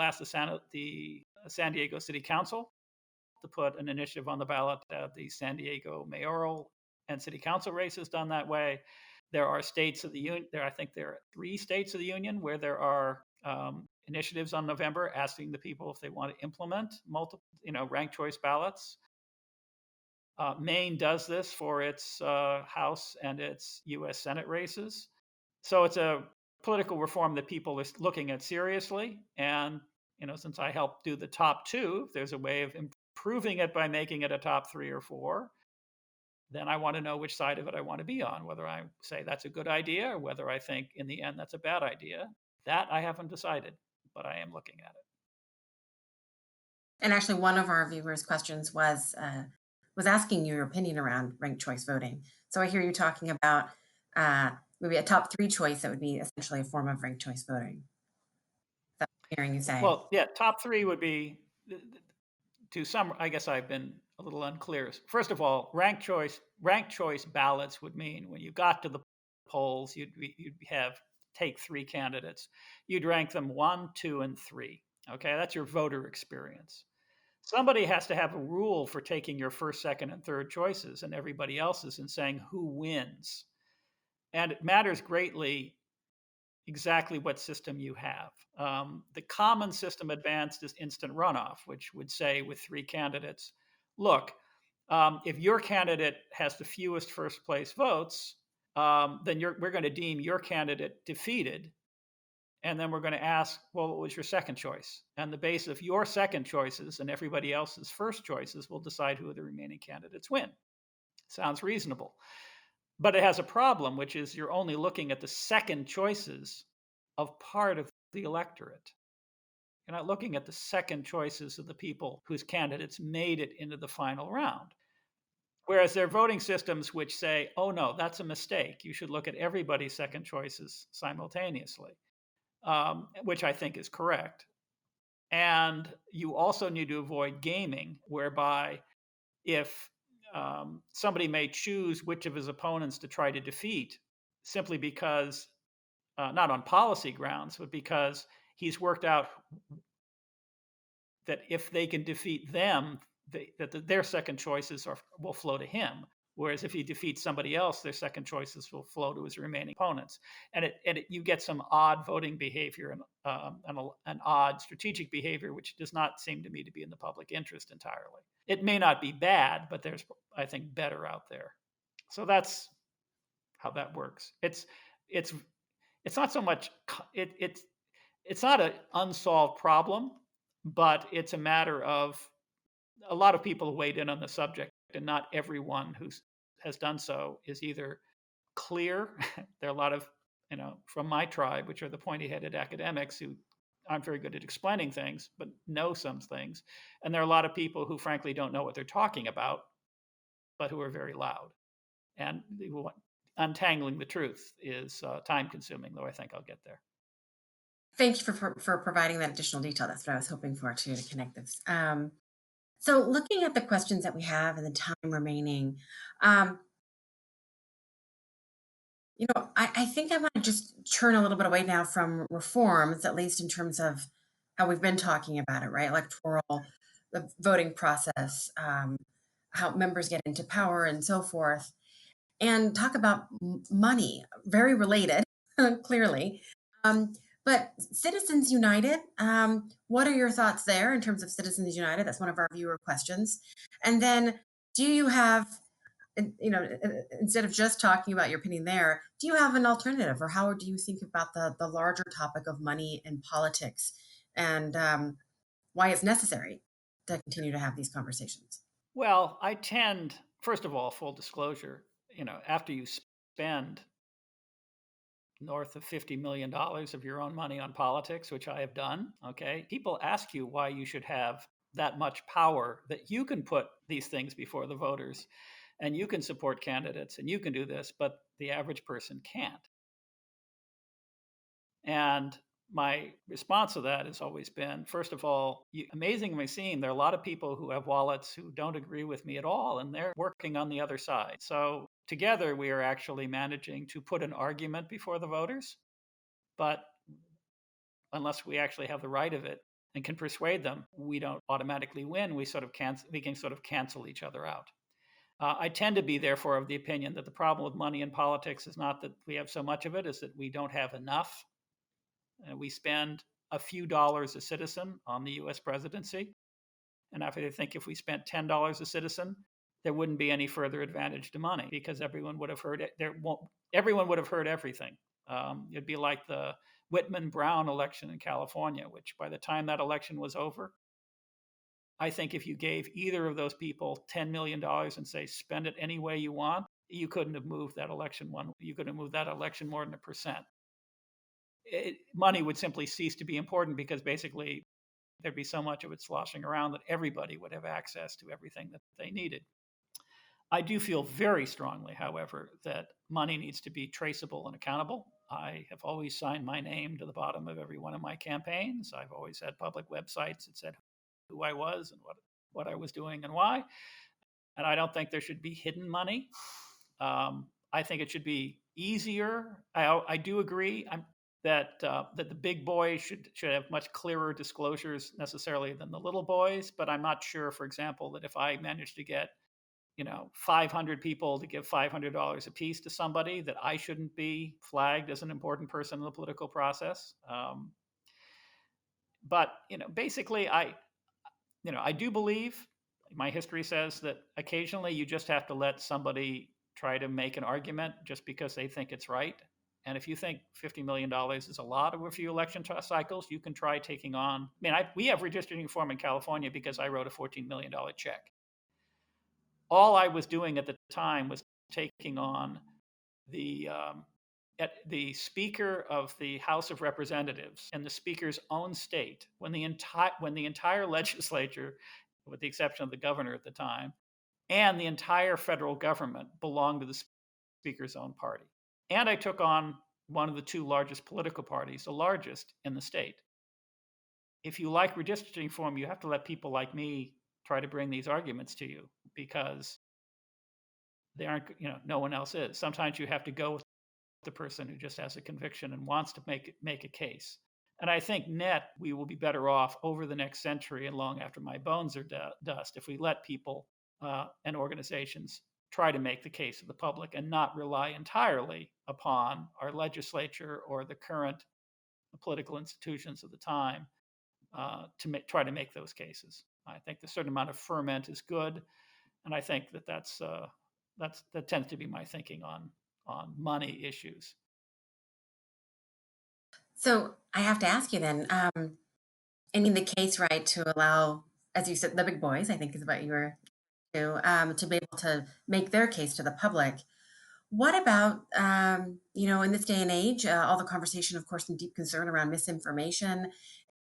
asked the San Diego City Council to put an initiative on the ballot to have the San Diego mayoral and city council races done that way. There are states of the union. I think there are 3 states of the union where there are initiatives on November asking the people if they want to implement multiple, ranked choice ballots. Maine does this for its House and its U.S. Senate races. So it's a political reform that people are looking at seriously. And, since I helped do the top 2, if there's a way of improving it by making it a top 3 or 4, then I want to know which side of it I want to be on, whether I say that's a good idea or whether I think in the end that's a bad idea. That I haven't decided, but I am looking at it. And actually, one of our viewers' questions was asking you your opinion around ranked choice voting. So I hear you talking about maybe a top 3 choice that would be essentially a form of ranked choice voting. That's what I'm hearing you say. Well, yeah, top 3 would be I guess I've been a little unclear. First of all, ranked choice ballots would mean when you got to the polls, you'd take 3 candidates. You'd rank them 1, 2, and 3. Okay, that's your voter experience. Somebody has to have a rule for taking your first, second, and third choices and everybody else's and saying who wins. And it matters greatly exactly what system you have. The common system advanced is instant runoff, which would say with 3 candidates, look, if your candidate has the fewest first place votes, then we're going to deem your candidate defeated. And then we're going to ask, well, what was your second choice? And the base of your second choices and everybody else's first choices will decide who the remaining candidates win. Sounds reasonable. But it has a problem, which is you're only looking at the second choices of part of the electorate. You're not looking at the second choices of the people whose candidates made it into the final round. Whereas there are voting systems which say, oh no, that's a mistake. You should look at everybody's second choices simultaneously, which I think is correct. And you also need to avoid gaming, whereby if somebody may choose which of his opponents to try to defeat simply because, not on policy grounds, but because he's worked out that if they can defeat them, their second choices will flow to him. Whereas if he defeats somebody else, their second choices will flow to his remaining opponents, and you get some odd voting behavior and an odd strategic behavior, which does not seem to me to be in the public interest entirely. It may not be bad, but there's, I think, better out there. So that's how that works. It's not so much it's not an unsolved problem, but it's a matter of a lot of people weighed in on the subject, and not everyone who has done so is either clear. There are a lot of, from my tribe, which are the pointy-headed academics who aren't very good at explaining things, but know some things. And there are a lot of people who, frankly, don't know what they're talking about, but who are very loud. And untangling the truth is time-consuming, though I think I'll get there. Thank you for providing that additional detail. That's what I was hoping for too, to connect this. So looking at the questions that we have and the time remaining, I think I want to just turn a little bit away now from reforms, at least in terms of how we've been talking about it, right? Electoral, the voting process, how members get into power and so forth, and talk about money, very related, clearly. But Citizens United, what are your thoughts there in terms of Citizens United? That's one of our viewer questions. And then, do you have, instead of just talking about your opinion there, do you have an alternative, or how do you think about the larger topic of money and politics, and why it's necessary to continue to have these conversations? Well, I tend, first of all, full disclosure, after you spend north of $50 million of your own money on politics, which I have done, okay, people ask you why you should have that much power that you can put these things before the voters and you can support candidates and you can do this, but the average person can't. And my response to that has always been, first of all, amazingly seen, there are a lot of people who have wallets who don't agree with me at all, and they're working on the other side. So together, we are actually managing to put an argument before the voters. But unless we actually have the right of it and can persuade them, we don't automatically win. We can sort of cancel each other out. I tend to be, therefore, of the opinion that the problem with money in politics is not that we have so much of it, is that we don't have enough. We spend a few dollars a citizen on the US presidency. And I think if we spent $10 a citizen, there wouldn't be any further advantage to money because everyone would have heard it. Everyone would have heard everything. It'd be like the Whitman-Brown election in California, which by the time that election was over, I think if you gave either of those people $10 million and say, spend it any way you want, you couldn't have moved that election you couldn't have moved that election more than 1%. Money would simply cease to be important because basically there'd be so much of it sloshing around that everybody would have access to everything that they needed. I do feel very strongly, however, that money needs to be traceable and accountable. I have always signed my name to the bottom of every one of my campaigns. I've always had public websites that said who I was and what I was doing and why. And I don't think there should be hidden money. I think it should be easier. I do agree that the big boys should have much clearer disclosures necessarily than the little boys. But I'm not sure, for example, that if I managed to get 500 people to give $500 a piece to somebody, that I shouldn't be flagged as an important person in the political process. But basically, I do believe, my history says, that occasionally you just have to let somebody try to make an argument just because they think it's right. And if you think $50 million is a lot over a few election cycles, you can try taking on. We have redistricting reform in California because I wrote a $14 million check. All I was doing at the time was taking on the Speaker of the House of Representatives in the Speaker's own state, when the entire legislature, with the exception of the governor at the time, and the entire federal government belonged to the Speaker's own party. And I took on one of the two largest political parties, the largest in the state. If you like redistricting reform, you have to let people like me try to bring these arguments to you, because they aren't, no one else is. Sometimes you have to go with the person who just has a conviction and wants to make a case. And I think we will be better off over the next century and long after my bones are dust if we let people and organizations try to make the case to the public and not rely entirely upon our legislature or the current political institutions of the time to try to make those cases. I think a certain amount of ferment is good, and I think that tends to be my thinking on money issues. So I have to ask you then, in the case, right, to allow, as you said, the big boys, I think is what you were to be able to make their case to the public. What about, in this day and age, all the conversation, of course, and deep concern around misinformation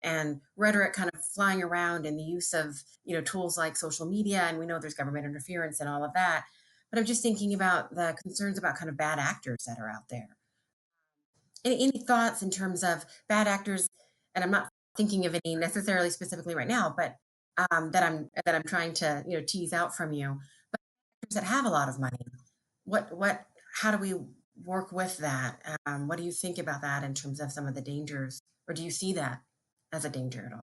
and rhetoric kind of flying around, and the use of, tools like social media, and we know there's government interference and all of that. But I'm just thinking about the concerns about kind of bad actors that are out there. Any thoughts in terms of bad actors? And I'm not thinking of any necessarily specifically right now, but that I'm trying to tease out from you. But actors that have a lot of money, what how do we work with that? What do you think about that in terms of some of the dangers, or do you see that as a danger at all?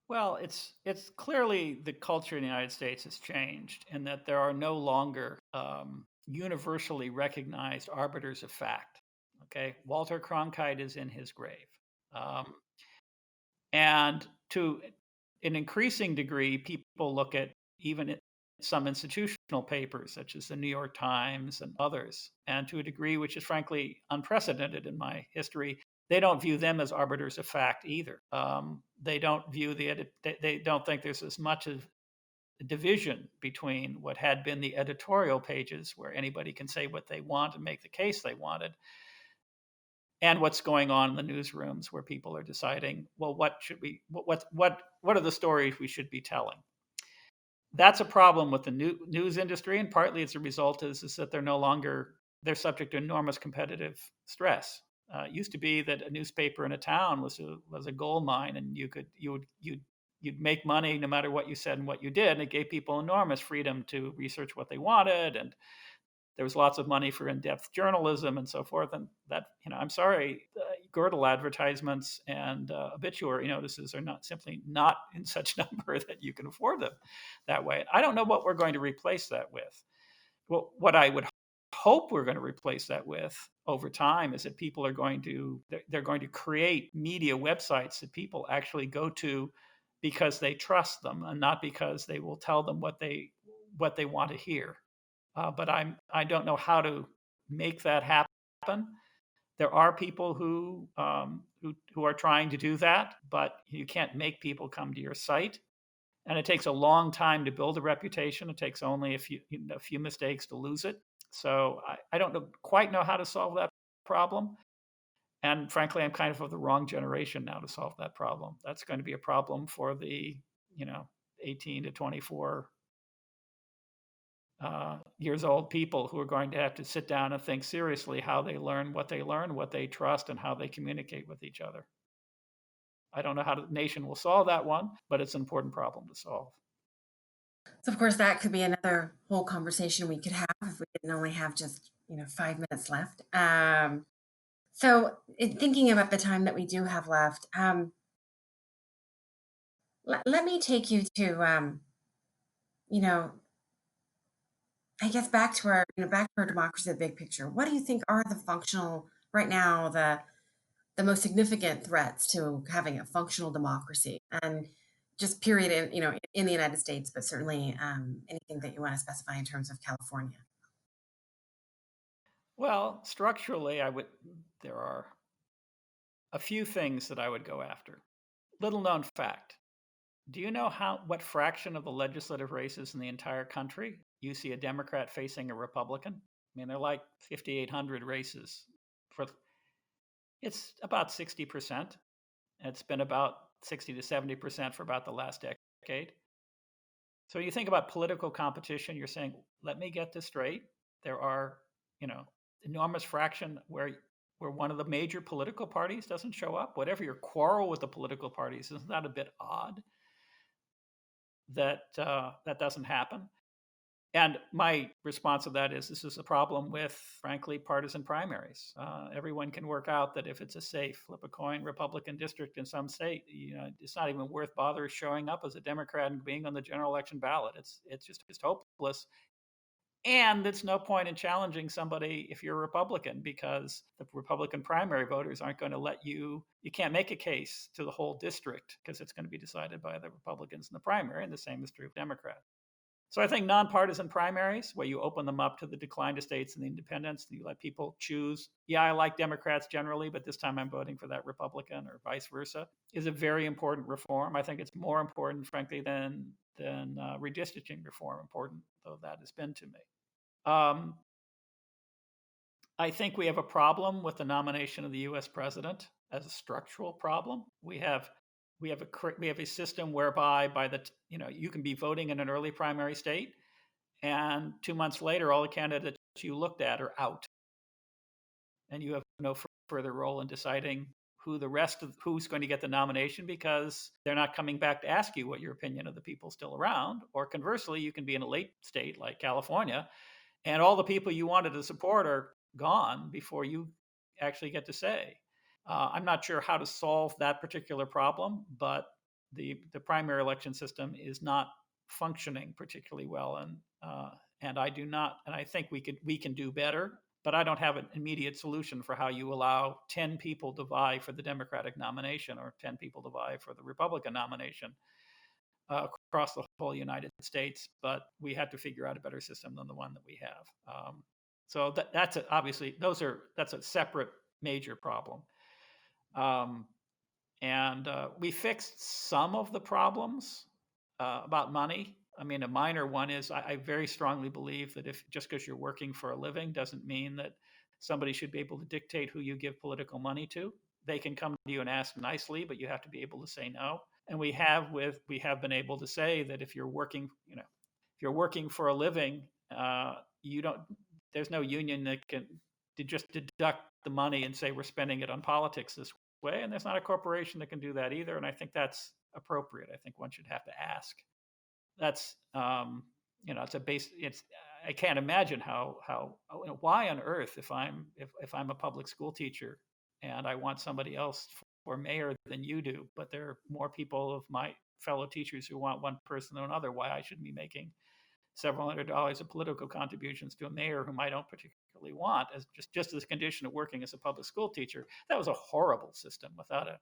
Well, it's clearly the culture in the United States has changed, and that there are no longer universally recognized arbiters of fact. Okay, Walter Cronkite is in his grave, and to an increasing degree, people look at even some institutional papers, such as the New York Times and others, and to a degree which is frankly unprecedented in my history, they don't view them as arbiters of fact either. They don't view they don't think there's as much of a division between what had been the editorial pages, where anybody can say what they want and make the case they wanted, and what's going on in the newsrooms, where people are deciding, well, what are the stories we should be telling? That's a problem with the news industry, and partly it's a result is that they're subject to enormous competitive stress. It used to be that a newspaper in a town was a gold mine, and you'd make money no matter what you said and what you did, and it gave people enormous freedom to research what they wanted, and there was lots of money for in-depth journalism and so forth. And that, I'm sorry, Gödel advertisements and obituary notices are simply not in such number that you can afford them that way. I don't know what we're going to replace that with. Well, what I would hope we're going to replace that with over time is that people are they're going to create media websites that people actually go to because they trust them, and not because they will tell them what they want to hear. But I don't know how to make that happen. There are people who are trying to do that, but you can't make people come to your site, and it takes a long time to build a reputation. It takes only a few mistakes to lose it. So I don't quite know how to solve that problem. And frankly, I'm kind of the wrong generation now to solve that problem. That's going to be a problem for the 18 to 24 years old people who are going to have to sit down and think seriously how they learn, what they trust, and how they communicate with each other. I don't know how the nation will solve that one, but it's an important problem to solve. So of course, that could be another whole conversation we could have if we didn't only have just 5 minutes left. So in thinking about the time that we do have left, let me take you to you know I guess back to our, back to our democracy, the big picture. What do you think are the functional right now, the most significant threats to having a functional democracy, and just period in, in the United States, but certainly anything that you want to specify in terms of California? Well, structurally, there are a few things that I would go after. Little known fact. Do you know what fraction of the legislative races in the entire country you see a Democrat facing a Republican? I mean, they're like 5,800 races. For It's about 60%. It's been about 60 to 70% for about the last decade. So you think about political competition, you're saying, let me get this straight. There are, you know, enormous fraction where one of the major political parties doesn't show up. Whatever your quarrel with the political parties, isn't that a bit odd that that doesn't happen? And my response to that is this is a problem with, frankly, partisan primaries. Everyone can work out that if it's a safe flip a coin Republican district in some state, it's not even worth bother showing up as a Democrat and being on the general election ballot. It's just hopeless. And it's no point in challenging somebody if you're a Republican, because the Republican primary voters aren't going to let you. You can't make a case to the whole district because it's going to be decided by the Republicans in the primary, and the same is true of Democrats. So I think nonpartisan primaries, where you open them up to the declined states and the independents, and you let people choose. Yeah, I like Democrats generally, but this time I'm voting for that Republican, or vice versa, is a very important reform. I think it's more important, frankly, than redistricting reform, important though that has been to me. Um, I think we have a problem with the nomination of the U.S. president as a structural problem. We have a system whereby you can be voting in an early primary state, and 2 months later, all the candidates you looked at are out, and you have no further role in deciding who's going to get the nomination, because they're not coming back to ask you what your opinion of the people still around. Or conversely, you can be in a late state like California, and all the people you wanted to support are gone before you actually get to say. I'm not sure how to solve that particular problem, but the primary election system is not functioning particularly well, and I do not, and I think we can do better. But I don't have an immediate solution for how you allow 10 people to vie for the Democratic nomination or 10 people to vie for the Republican nomination across the whole United States. But we had to figure out a better system than the one that we have. So that's a separate major problem. And we fixed some of the problems about money. I mean, a minor one is I very strongly believe that if just because you're working for a living doesn't mean that somebody should be able to dictate who you give political money to. They can come to you and ask nicely, but you have to be able to say no. And we have been able to say that if you're working, if you're working for a living, you don't. There's no union that can just deduct the money and say we're spending it on politics this way, and there's not a corporation that can do that either. And I think that's appropriate. I think one should have to ask. That's it's a base. It's I can't imagine why on earth if I'm a public school teacher and I want somebody else for mayor than you do, but there are more people of my fellow teachers who want one person or another, why I shouldn't be making several $100s of political contributions to a mayor whom I don't particularly want, as just as a condition of working as a public school teacher. That was a horrible system without a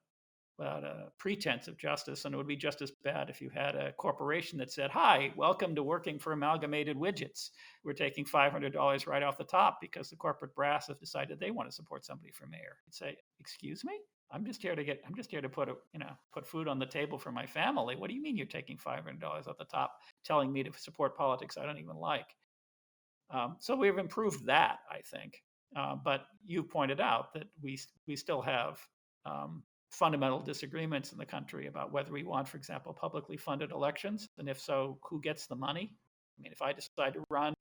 pretense of justice, and it would be just as bad if you had a corporation that said, "Hi, welcome to working for Amalgamated Widgets. We're taking $500 right off the top because the corporate brass have decided they want to support somebody for mayor." You'd say, "Excuse me? I'm just here to put food on the table for my family. What do you mean you're taking $500 off the top, telling me to support politics I don't even like?" So we've improved that, I think. But you pointed out that we still have fundamental disagreements in the country about whether we want, for example, publicly funded elections, and if so, who gets the money. I mean, if I decide to run,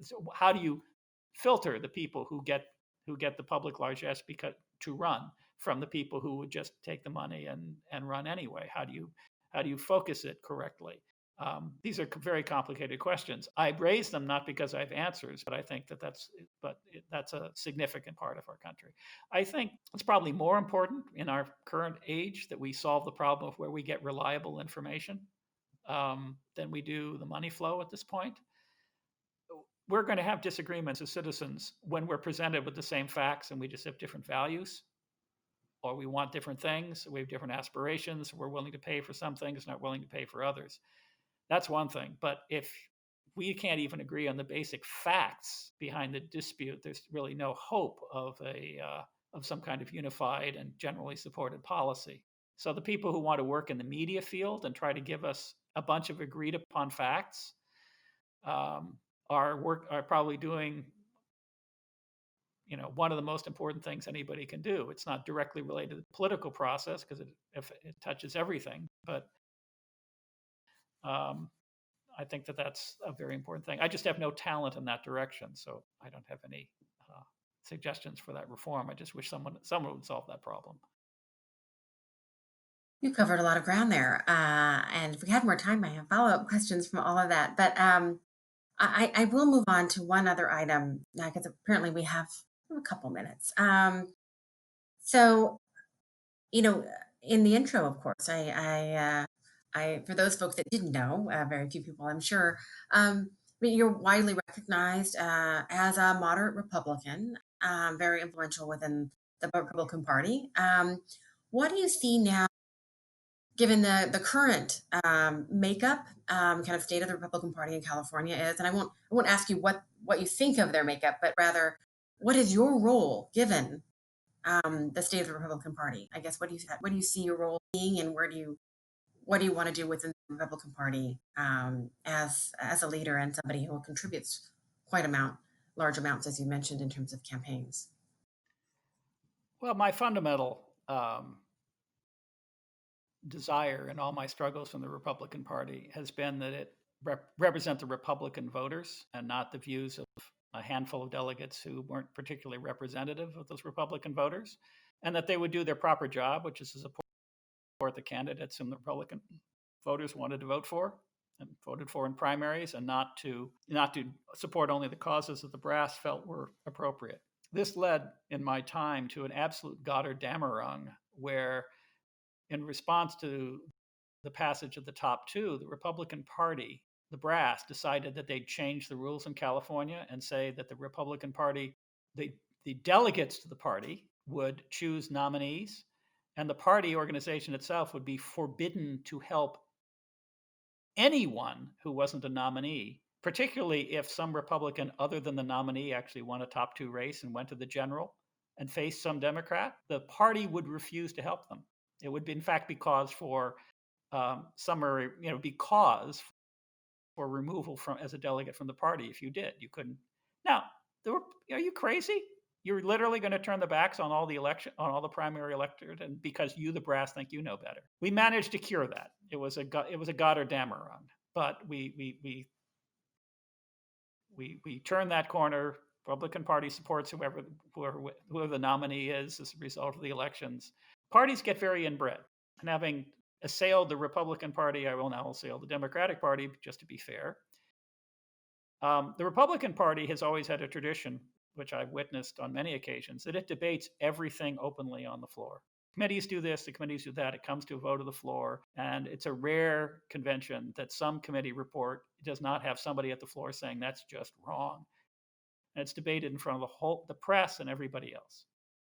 so how do you filter the people who get the public largesse to run from the people who would just take the money and run anyway? How do you focus it correctly? These are very complicated questions. I raise them not because I have answers, but I think that's a significant part of our country. I think it's probably more important in our current age that we solve the problem of where we get reliable information. than we do the money flow at this point. We're going to have disagreements as citizens when we're presented with the same facts and we just have different values, or we want different things, we have different aspirations, we're willing to pay for some things, not willing to pay for others. That's one thing. But if we can't even agree on the basic facts behind the dispute, there's really no hope of some kind of unified and generally supported policy. So the people who want to work in the media field and try to give us a bunch of agreed upon facts are probably doing one of the most important things anybody can do. It's not directly related to the political process because it touches everything, but I think that's a very important thing. I just have no talent in that direction, so I don't have any suggestions for that reform. I just wish someone would solve that problem. You covered a lot of ground there. And if we had more time, I have follow-up questions from all of that. But I will move on to one other item because apparently we have a couple minutes. So, you know, in the intro, of course, for those folks that didn't know, very few people, I'm sure, but you're widely recognized as a moderate Republican, very influential within the Republican Party. What do you see now, given the current makeup, kind of state of the Republican Party in California is? And I won't ask you what you think of their makeup, but rather, what is your role given the state of the Republican Party? I guess what do you see your role being, and what do you want to do within the Republican Party as a leader and somebody who contributes large amounts, as you mentioned, in terms of campaigns? Well, my fundamental desire in all my struggles from the Republican Party has been that it represent the Republican voters and not the views of a handful of delegates who weren't particularly representative of those Republican voters, and that they would do their proper job, which is to support the candidates whom the Republican voters wanted to vote for and voted for in primaries, and not to support only the causes that the brass felt were appropriate. This led, in my time, to an absolute Gotterdammerung, where in response to the passage of the top two, the Republican Party, the brass, decided that they'd change the rules in California and say that the Republican Party, the delegates to the party would choose nominees, and the party organization itself would be forbidden to help anyone who wasn't a nominee, particularly if some Republican other than the nominee actually won a top two race and went to the general and faced some Democrat. The party would refuse to help them. It would, in fact, be cause for cause for removal as a delegate from the party if you did. You couldn't. Now, are you crazy? You're literally going to turn the backs on all the primary electorate, and because you, the brass, think you know better. We managed to cure that. It was a Gotterdammerung, but we turned that corner. Republican Party supports whoever the nominee is as a result of the elections. Parties get very inbred, and having assailed the Republican Party, I will now assail the Democratic Party, just to be fair. The Republican Party has always had a tradition, which I've witnessed on many occasions, that it debates everything openly on the floor. Committees do this, the committees do that. It comes to a vote of the floor, and it's a rare convention that some committee report does not have somebody at the floor saying that's just wrong. And it's debated in front of the press and everybody else.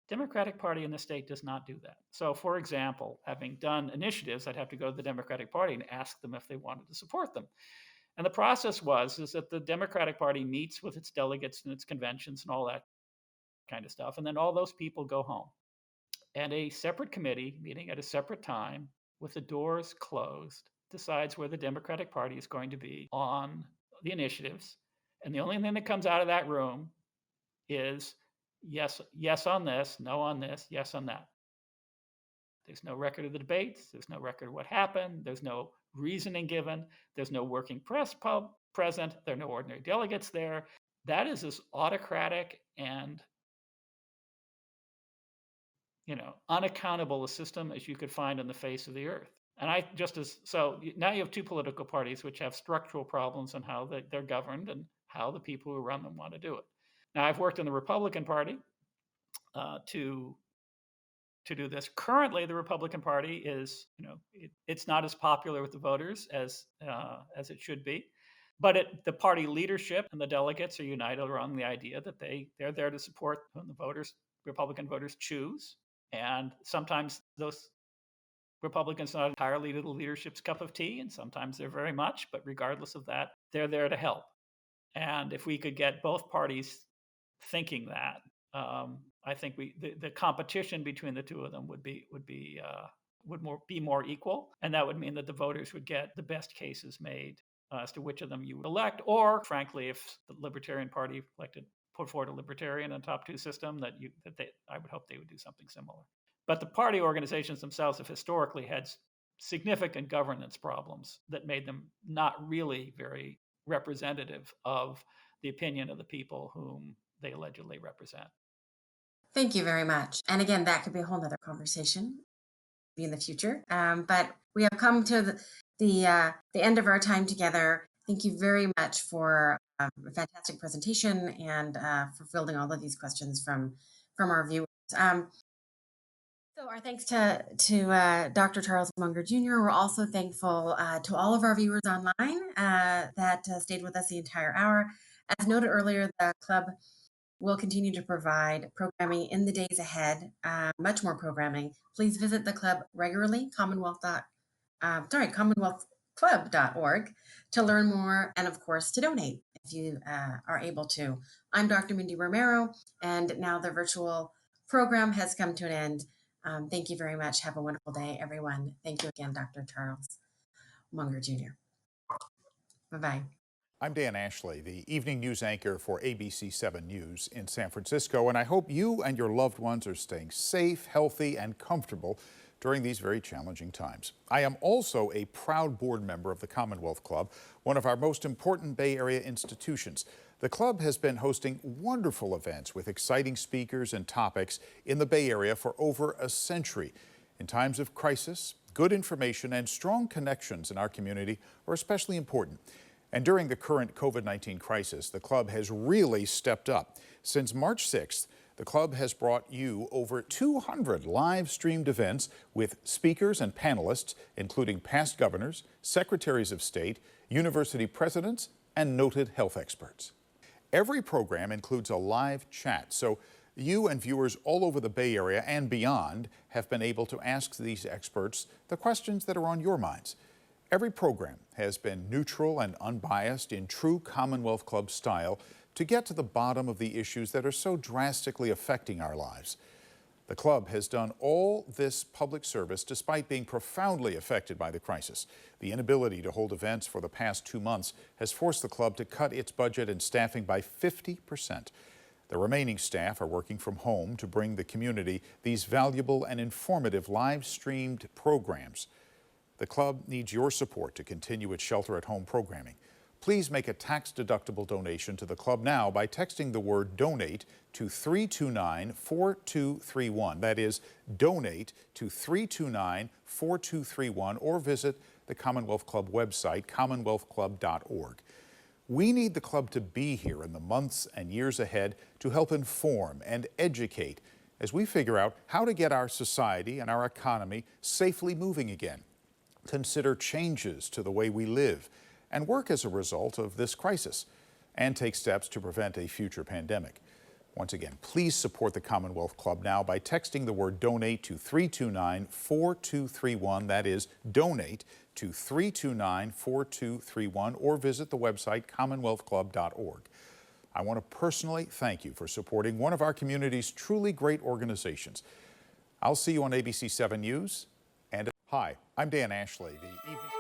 Democratic Party in the state does not do that. So, for example, having done initiatives, I'd have to go to the Democratic Party and ask them if they wanted to support them. And the process is that the Democratic Party meets with its delegates and its conventions and all that kind of stuff. And then all those people go home. And a separate committee meeting at a separate time with the doors closed decides where the Democratic Party is going to be on the initiatives. And the only thing that comes out of that room is yes on this, no on this, yes on that. There's no record of the debates. There's no record of what happened. There's no reasoning given. There's no working press present. There are no ordinary delegates there. That is as autocratic and unaccountable a system as you could find on the face of the earth. And now you have two political parties which have structural problems in how they're governed and how the people who run them want to do it. Now, I've worked in the Republican Party to to do this. Currently, the Republican Party is, it's not as popular with the voters as it should be. But the party leadership and the delegates are united around the idea that they're there to support when the Republican voters choose. And sometimes those Republicans are not entirely to the leadership's cup of tea, and sometimes they're very much. But regardless of that, they're there to help. And if we could get both parties thinking that, I think the competition between the two of them would be more equal, and that would mean that the voters would get the best cases made as to which of them you would elect. Or, frankly, if the Libertarian Party put forward a Libertarian and top two system, I would hope they would do something similar. But the party organizations themselves have historically had significant governance problems that made them not really very representative of the opinion of the people whom they allegedly represent. Thank you very much. And again, that could be a whole nother conversation in the future. But we have come to the end of our time together. Thank you very much for a fantastic presentation and for fielding all of these questions from our viewers. So our thanks to Dr. Charles Munger Jr. We're also thankful to all of our viewers online that stayed with us the entire hour. As noted earlier, the club will continue to provide programming in the days ahead, much more programming. Please visit the club regularly, commonwealthclub.org, to learn more and, of course, to donate if you are able to. I'm Dr. Mindy Romero, and now the virtual program has come to an end. Thank you very much. Have a wonderful day, everyone. Thank you again, Dr. Charles Munger Jr. Bye-bye. I'm Dan Ashley, the evening news anchor for ABC 7 News in San Francisco, and I hope you and your loved ones are staying safe, healthy, and comfortable during these very challenging times. I am also a proud board member of the Commonwealth Club, one of our most important Bay Area institutions. The club has been hosting wonderful events with exciting speakers and topics in the Bay Area for over a century. In times of crisis, good information and strong connections in our community are especially important. And during the current COVID-19 crisis, the club has really stepped up. Since March 6th, the club has brought you over 200 live-streamed events with speakers and panelists, including past governors, secretaries of state, university presidents, and noted health experts. Every program includes a live chat, so you and viewers all over the Bay Area and beyond have been able to ask these experts the questions that are on your minds. Every program has been neutral and unbiased in true Commonwealth Club style to get to the bottom of the issues that are so drastically affecting our lives. The club has done all this public service despite being profoundly affected by the crisis. The inability to hold events for the past 2 months has forced the club to cut its budget and staffing by 50%. The remaining staff are working from home to bring the community these valuable and informative live-streamed programs. The club needs your support to continue its shelter-at-home programming. Please make a tax-deductible donation to the club now by texting the word DONATE to 329-4231. That is, donate to 329-4231, or visit the Commonwealth Club website, commonwealthclub.org. We need the club to be here in the months and years ahead to help inform and educate as we figure out how to get our society and our economy safely moving again, consider changes to the way we live, and work as a result of this crisis, and take steps to prevent a future pandemic. Once again, please support the Commonwealth Club now by texting the word DONATE to 329-4231. That is, donate to 329-4231, or visit the website commonwealthclub.org. I want to personally thank you for supporting one of our community's truly great organizations. I'll see you on ABC 7 News. And hi, I'm Dan Ashley, the evening